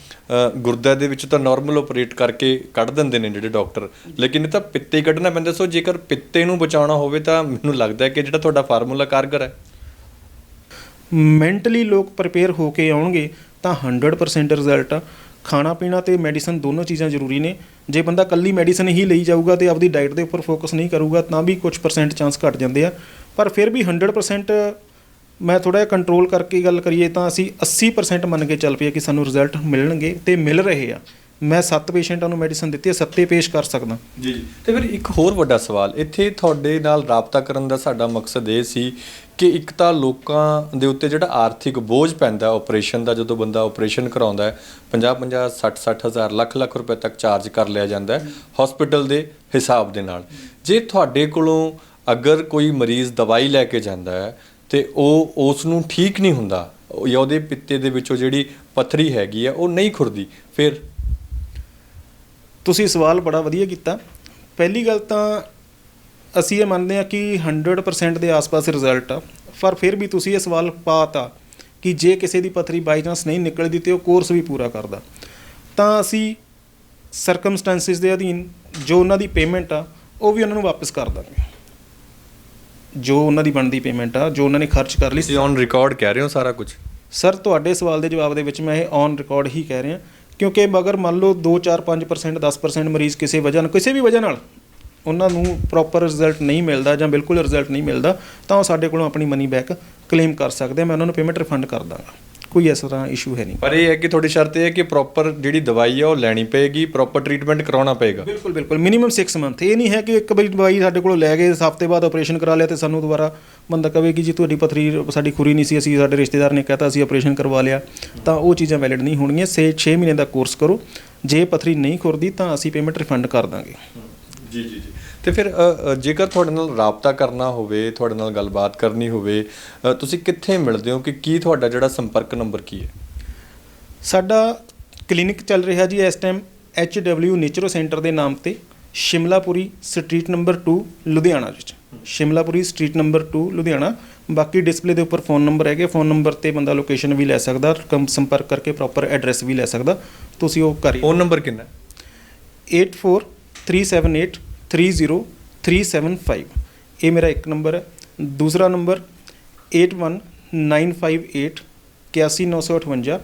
ਗੁਰਦਾ ਦੇ ਵਿੱਚ ਤਾਂ ਨਾਰਮਲ ਆਪਰੇਟ ਕਰਕੇ ਕੱਢ ਦਿੰਦੇ ਨੇ ਜਿਹੜੇ ਡਾਕਟਰ, ਲੇਕਿਨ ਇਹ ਤਾਂ ਪਿੱਤੇ ਕੱਢਣਾ ਪੈਂਦਾ। ਸੋ ਜੇਕਰ ਪਿੱਤੇ ਨੂੰ ਬਚਾਉਣਾ ਹੋਵੇ ਤਾਂ ਮੈਨੂੰ ਲੱਗਦਾ ਹੈ ਕਿ ਜਿਹੜਾ ਤੁਹਾਡਾ ਫਾਰਮੂਲਾ ਕਾਰਗਰ ਹੈ। ਮੈਂਟਲੀ ਲੋਕ ਪ੍ਰਿਪੇਅਰ ਹੋ ਕੇ ਆਉਣਗੇ ਤਾਂ 100% ਰਿਜ਼ਲਟ ਆ। ਖਾਣਾ ਪੀਣਾ ਅਤੇ ਮੈਡੀਸਨ ਦੋਨੋਂ ਚੀਜ਼ਾਂ ਜ਼ਰੂਰੀ ਨੇ। ਜੇ ਬੰਦਾ ਇਕੱਲੀ ਮੈਡੀਸਨ ਹੀ ਲਈ ਜਾਊਗਾ ਅਤੇ ਆਪਦੀ ਡਾਈਟ ਦੇ ਉੱਪਰ ਫੋਕਸ ਨਹੀਂ ਕਰੂਗਾ ਤਾਂ ਵੀ ਕੁਝ % ਚਾਂਸ ਘੱਟ ਜਾਂਦੇ ਆ। ਪਰ ਫਿਰ ਵੀ 100% ਮੈਂ ਥੋੜ੍ਹਾ ਜਿਹਾ ਕੰਟਰੋਲ ਕਰਕੇ ਗੱਲ ਕਰੀਏ ਤਾਂ ਅਸੀਂ 80% ਮੰਨ ਕੇ ਚੱਲ ਪਈਏ ਕਿ ਸਾਨੂੰ ਰਿਜ਼ਲਟ ਮਿਲਣਗੇ ਅਤੇ ਮਿਲ ਰਹੇ ਆ। ਮੈਂ 7 ਪੇਸ਼ੈਂਟਾਂ ਨੂੰ ਮੈਡੀਸਨ ਦਿੱਤੀ ਹੈ, 7 ਪੇਸ਼ ਕਰ ਸਕਦਾ ਜੀ। ਅਤੇ ਫਿਰ ਇੱਕ ਹੋਰ ਵੱਡਾ ਸਵਾਲ ਇੱਥੇ ਤੁਹਾਡੇ ਨਾਲ ਰਾਬਤਾ ਕਰਨ ਦਾ ਸਾਡਾ ਮਕਸਦ ਇਹ ਸੀ ਕਿ ਇੱਕ ਤਾਂ ਲੋਕਾਂ ਦੇ ਉੱਤੇ ਜਿਹੜਾ ਆਰਥਿਕ ਬੋਝ ਪੈਂਦਾ ਆਪਰੇਸ਼ਨ ਦਾ, ਜਦੋਂ ਬੰਦਾ ਆਪਰੇਸ਼ਨ ਕਰਾਉਂਦਾ ਹੈ 50-50, 60-60 ਹਜ਼ਾਰ, ਲੱਖ ਰੁਪਏ ਤੱਕ ਚਾਰਜ ਕਰ ਲਿਆ ਜਾਂਦਾ ਹੈ ਹਸਪੀਟਲ ਦੇ ਹਿਸਾਬ ਦੇ ਨਾਲ। ਜੇ ਤੁਹਾਡੇ ਕੋਲੋਂ ਅਗਰ ਕੋਈ ਮਰੀਜ਼ ਦਵਾਈ ਲੈ ਕੇ ਜਾਂਦਾ ਹੈ ਅਤੇ ਉਹ ਉਸ ਨੂੰ ਠੀਕ ਨਹੀਂ ਹੁੰਦਾ ਜਾਂ ਉਹਦੇ ਪਿੱਤੇ ਦੇ ਵਿੱਚੋਂ ਜਿਹੜੀ ਪੱਥਰੀ ਹੈਗੀ ਆ ਉਹ ਨਹੀਂ ਖੁਰਦੀ, ਫਿਰ? ਤੁਸੀਂ ਸਵਾਲ ਬੜਾ ਵਧੀਆ ਕੀਤਾ। ਪਹਿਲੀ ਗੱਲ ਤਾਂ ਅਸੀਂ ਇਹ ਮੰਨਦੇ ਹਾਂ ਕਿ 100% ਦੇ ਆਸ-ਪਾਸ ਰਿਜ਼ਲਟ ਆ, ਪਰ ਫਿਰ ਵੀ ਤੁਸੀਂ ਇਹ ਸਵਾਲ ਪਾਤਾ ਕਿ ਜੇ ਕਿਸੇ ਦੀ ਪੱਥਰੀ ਬਾਈ ਚਾਂਸ ਨਹੀਂ ਨਿਕਲਦੀ ਅਤੇ ਉਹ ਕੋਰਸ ਵੀ ਪੂਰਾ ਕਰਦਾ, ਤਾਂ ਅਸੀਂ ਸਰਕਮਸਟੈਂਸਿਸ ਦੇ ਅਧੀਨ ਜੋ ਉਹਨਾਂ ਦੀ ਪੇਮੈਂਟ ਆ ਉਹ ਵੀ ਉਹਨਾਂ ਨੂੰ ਵਾਪਸ ਕਰ ਦਾਂਗੇ। ਜੋ ਉਹਨਾਂ ਦੀ ਬਣਦੀ ਪੇਮੈਂਟ ਆ, ਜੋ ਉਹਨਾਂ ਨੇ ਖਰਚ ਕਰ ਲਈ। ਤੁਸੀਂ ਔਨ ਰਿਕਾਰਡ ਕਹਿ ਰਹੇ ਹੋ ਸਾਰਾ ਕੁਝ? ਸਰ, ਤੁਹਾਡੇ ਸਵਾਲ ਦੇ ਜਵਾਬ ਦੇ ਵਿੱਚ ਮੈਂ ਇਹ ਔਨ ਰਿਕਾਰਡ ਹੀ ਕਹਿ ਰਿਹਾ, ਕਿਉਂਕਿ ਅਗਰ ਮੰਨ ਲਓ 2, 4, 5%, 10% ਮਰੀਜ਼ ਕਿਸੇ ਵੀ ਵਜ੍ਹਾ ਨਾਲ ਉਹਨਾਂ ਨੂੰ ਪ੍ਰੋਪਰ ਰਿਜ਼ਲਟ ਨਹੀਂ ਮਿਲਦਾ ਜਾਂ ਬਿਲਕੁਲ ਰਿਜ਼ਲਟ ਨਹੀਂ ਮਿਲਦਾ, ਤਾਂ ਉਹ ਸਾਡੇ ਕੋਲੋਂ ਆਪਣੀ ਮਨੀ ਬੈਕ ਕਲੇਮ ਕਰ ਸਕਦੇ ਆ। ਮੈਂ ਉਹਨਾਂ ਨੂੰ ਪੇਮੈਂਟ ਰਿਫੰਡ ਕਰ ਦਾਂਗਾ, ਕੋਈ ਇਸ ਤਰ੍ਹਾਂ ਇਸ਼ੂ ਹੈ ਨਹੀਂ। ਪਰ ਇਹ ਹੈ ਕਿ ਤੁਹਾਡੀ ਸ਼ਰਤ ਇਹ ਹੈ ਕਿ ਪ੍ਰੋਪਰ ਜਿਹੜੀ ਦਵਾਈ ਆ ਉਹ ਲੈਣੀ ਪਏਗੀ, ਪ੍ਰੋਪਰ ਟਰੀਟਮੈਂਟ ਕਰਾਉਣਾ ਪਏਗਾ। ਬਿਲਕੁਲ ਮਿਨੀਮਮ 6 ਮੰਥ। ਇਹ ਨਹੀਂ ਹੈ ਕਿ ਇੱਕ ਵਾਰੀ ਦਵਾਈ ਸਾਡੇ ਕੋਲੋਂ ਲੈ ਗਏ, ਹਫ਼ਤੇ ਬਾਅਦ ਆਪਰੇਸ਼ਨ ਕਰਾ ਲਿਆ ਅਤੇ ਸਾਨੂੰ ਦੁਬਾਰਾ ਬੰਦਾ ਕਹੇ ਕਿ ਜੀ ਤੁਹਾਡੀ ਪੱਥਰੀ ਸਾਡੀ ਖੁਰੀ ਨਹੀਂ ਸੀ, ਅਸੀਂ ਸਾਡੇ ਰਿਸ਼ਤੇਦਾਰ ਨੇ ਕਹਿਤਾ ਅਸੀਂ ਆਪਰੇਸ਼ਨ ਕਰਵਾ ਲਿਆ, ਤਾਂ ਉਹ ਚੀਜ਼ਾਂ ਵੈਲਿਡ ਨਹੀਂ ਹੋਣਗੀਆਂ। 6 ਮਹੀਨੇ ਦਾ ਕੋਰਸ ਕਰੋ, ਜੇ ਪੱਥਰੀ ਨਹੀਂ ਖੁਰਦੀ ਤਾਂ ਅਸੀਂ ਪੇਮੈਂਟ ਰਿਫੰਡ ਕਰ ਦਾਂਗੇ। ਜੀ। ਅਤੇ ਫਿਰ ਜੇਕਰ ਤੁਹਾਡੇ ਨਾਲ ਰਾਬਤਾ ਕਰਨਾ ਹੋਵੇ, ਤੁਹਾਡੇ ਨਾਲ ਗੱਲਬਾਤ ਕਰਨੀ ਹੋਵੇ, ਤੁਸੀਂ ਕਿੱਥੇ ਮਿਲਦੇ ਹੋ? ਕਿ ਕੀ ਤੁਹਾਡਾ ਜਿਹੜਾ ਸੰਪਰਕ ਨੰਬਰ ਕੀ ਹੈ? ਸਾਡਾ ਕਲੀਨਿਕ ਚੱਲ ਰਿਹਾ ਜੀ ਇਸ ਟਾਈਮ HW ਨੇਚਰੋ ਸੈਂਟਰ ਦੇ ਨਾਮ 'ਤੇ, ਸ਼ਿਮਲਾਪੁਰੀ ਸਟਰੀਟ ਨੰਬਰ 2 ਲੁਧਿਆਣਾ ਵਿੱਚ, ਸ਼ਿਮਲਾਪੁਰੀ ਸਟਰੀਟ ਨੰਬਰ 2 ਲੁਧਿਆਣਾ। ਬਾਕੀ ਡਿਸਪਲੇ ਦੇ ਉੱਪਰ ਫ਼ੋਨ ਨੰਬਰ ਹੈਗੇ, ਫ਼ੋਨ ਨੰਬਰ 'ਤੇ ਬੰਦਾ ਲੋਕੇਸ਼ਨ ਵੀ ਲੈ ਸਕਦਾ, ਸੰਪਰਕ ਕਰਕੇ ਪ੍ਰੋਪਰ ਐਡਰੈਸ ਵੀ ਲੈ ਸਕਦਾ। ਤੁਸੀਂ ਉਹ ਕਰੀ। ਫ਼ੋਨ ਨੰਬਰ ਕਿੰਨਾ? 8437830375। ਇਹ ਮੇਰਾ ਇੱਕ ਨੰਬਰ ਹੈ। ਦੂਸਰਾ ਨੰਬਰ 8195881958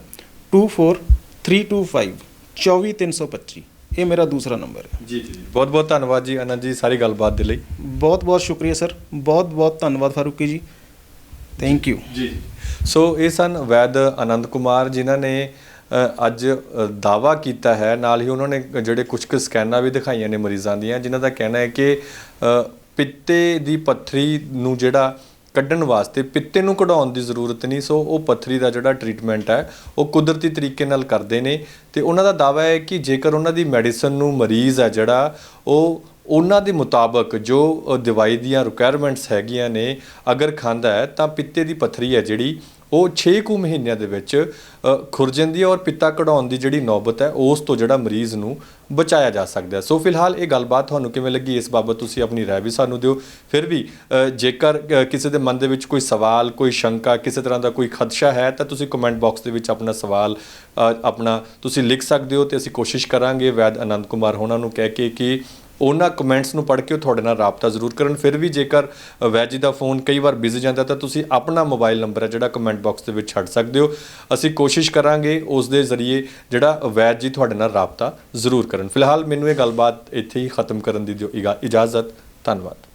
24325 24325। ਇਹ ਮੇਰਾ ਦੂਸਰਾ ਨੰਬਰ ਹੈ। ਜੀ ਜੀ, ਬਹੁਤ ਬਹੁਤ ਧੰਨਵਾਦ ਜੀ ਆਨੰਦ ਜੀ ਸਾਰੀ ਗੱਲਬਾਤ ਦੇ ਲਈ। ਬਹੁਤ ਬਹੁਤ ਸ਼ੁਕਰੀਆ ਸਰ, ਬਹੁਤ ਬਹੁਤ ਧੰਨਵਾਦ ਫਾਰੂਕੀ ਜੀ, ਥੈਂਕ ਯੂ। ਜੀ ਸੋ ਇਹ ਸਨ ਵੈਦ ਆਨੰਦ ਕੁਮਾਰ ਜਿਨ੍ਹਾਂ ਨੇ ਅੱਜ ਦਾਅਵਾ ਕੀਤਾ ਹੈ, ਨਾਲ ਹੀ ਉਹਨਾਂ ਨੇ ਜਿਹੜੇ ਕੁਝ ਕੁ ਸਕੈਨਾਂ ਵੀ ਦਿਖਾਈਆਂ ਨੇ ਮਰੀਜ਼ਾਂ ਦੀਆਂ, ਜਿਨ੍ਹਾਂ ਦਾ ਕਹਿਣਾ ਹੈ ਕਿ ਪਿੱਤੇ ਦੀ ਪੱਥਰੀ ਨੂੰ ਜਿਹੜਾ ਕੱਢਣ ਵਾਸਤੇ ਪਿੱਤੇ ਨੂੰ ਕਢਾਉਣ ਦੀ ਜ਼ਰੂਰਤ ਨਹੀਂ, ਸੋ ਉਹ ਪੱਥਰੀ ਦਾ ਜਿਹੜਾ ਟ੍ਰੀਟਮੈਂਟ ਹੈ ਉਹ ਕੁਦਰਤੀ ਤਰੀਕੇ ਨਾਲ ਕਰਦੇ ਨੇ। ਤੇ ਉਹਨਾਂ ਦਾ ਦਾਅਵਾ ਹੈ ਕਿ ਜੇਕਰ ਉਹਨਾਂ ਦੀ ਮੈਡੀਸਨ ਨੂੰ ਮਰੀਜ਼ ਹੈ ਜਿਹੜਾ ਉਹ ਉਹਨਾਂ ਦੇ ਮੁਤਾਬਕ ਜੋ ਦਵਾਈ ਦੀਆਂ ਰਿਕੁਆਇਰਮੈਂਟਸ ਹੈਗੀਆਂ ਨੇ ਅਗਰ ਖਾਂਦਾ ਹੈ ਤਾਂ ਪਿੱਤੇ ਦੀ ਪੱਥਰੀ ਹੈ ਜਿਹੜੀ ਉਹ 6 ਕੁ ਮਹੀਨਿਆਂ ਦੇ ਵਿੱਚ ਖੁਰ ਜਾਂਦੀ ਹੈ ਔਰ ਪਿੱਤਾ ਕਢਾਉਣ ਦੀ ਜਿਹੜੀ ਨੌਬਤ ਹੈ ਉਸ ਤੋਂ ਜਿਹੜਾ ਮਰੀਜ਼ ਨੂੰ ਬਚਾਇਆ ਜਾ ਸਕਦਾ ਹੈ। ਸੋ ਫਿਲਹਾਲ ਇਹ ਗੱਲਬਾਤ ਤੁਹਾਨੂੰ ਕਿਵੇਂ ਲੱਗੀ ਇਸ ਬਾਬਤ ਤੁਸੀਂ ਆਪਣੀ ਰਾਏ ਵੀ ਸਾਨੂੰ ਦਿਓ। ਫਿਰ ਵੀ ਜੇਕਰ ਕਿਸੇ ਦੇ ਮਨ ਦੇ ਵਿੱਚ ਕੋਈ ਸਵਾਲ, ਕੋਈ ਸ਼ੰਕਾ, ਕਿਸੇ ਤਰ੍ਹਾਂ ਦਾ ਕੋਈ ਖਦਸ਼ਾ ਹੈ ਤਾਂ ਤੁਸੀਂ ਕਮੈਂਟ ਬਾਕਸ ਦੇ ਵਿੱਚ ਆਪਣਾ ਸਵਾਲ ਆਪਣਾ ਤੁਸੀਂ ਲਿਖ ਸਕਦੇ ਹੋ ਤੇ ਅਸੀਂ ਕੋਸ਼ਿਸ਼ ਕਰਾਂਗੇ ਵੈਦ ਆਨੰਦ ਕੁਮਾਰ ਹੋਣਾ ਨੂੰ ਕਹਿ ਕੇ ਕਿ ਉਹਨਾਂ ਕਮੈਂਟਸ ਨੂੰ ਪੜ੍ਹ ਕੇ ਉਹ ਤੁਹਾਡੇ ਨਾਲ ਰਾਬਤਾ ਜ਼ਰੂਰ ਕਰਨ। ਫਿਰ ਵੀ ਜੇਕਰ ਵੈਦ ਜੀ ਦਾ ਫੋਨ ਕਈ ਵਾਰ ਬਿਜ਼ੀ ਜਾਂਦਾ ਤਾਂ ਤੁਸੀਂ ਆਪਣਾ ਮੋਬਾਈਲ ਨੰਬਰ ਹੈ ਜਿਹੜਾ ਕਮੈਂਟ ਬਾਕਸ ਦੇ ਵਿੱਚ ਛੱਡ ਸਕਦੇ ਹੋ। ਅਸੀਂ ਕੋਸ਼ਿਸ਼ ਕਰਾਂਗੇ ਉਸ ਦੇ ਜ਼ਰੀਏ ਜਿਹੜਾ ਵੈਦ ਜੀ ਤੁਹਾਡੇ ਨਾਲ ਰਾਬਤਾ ਜ਼ਰੂਰ ਕਰਨ। ਫਿਲਹਾਲ ਮੈਨੂੰ ਇਹ ਗੱਲਬਾਤ ਇੱਥੇ ਹੀ ਖਤਮ ਕਰਨ ਦੀ ਦਿਓ ਇਜਾਜ਼ਤ। ਧੰਨਵਾਦ।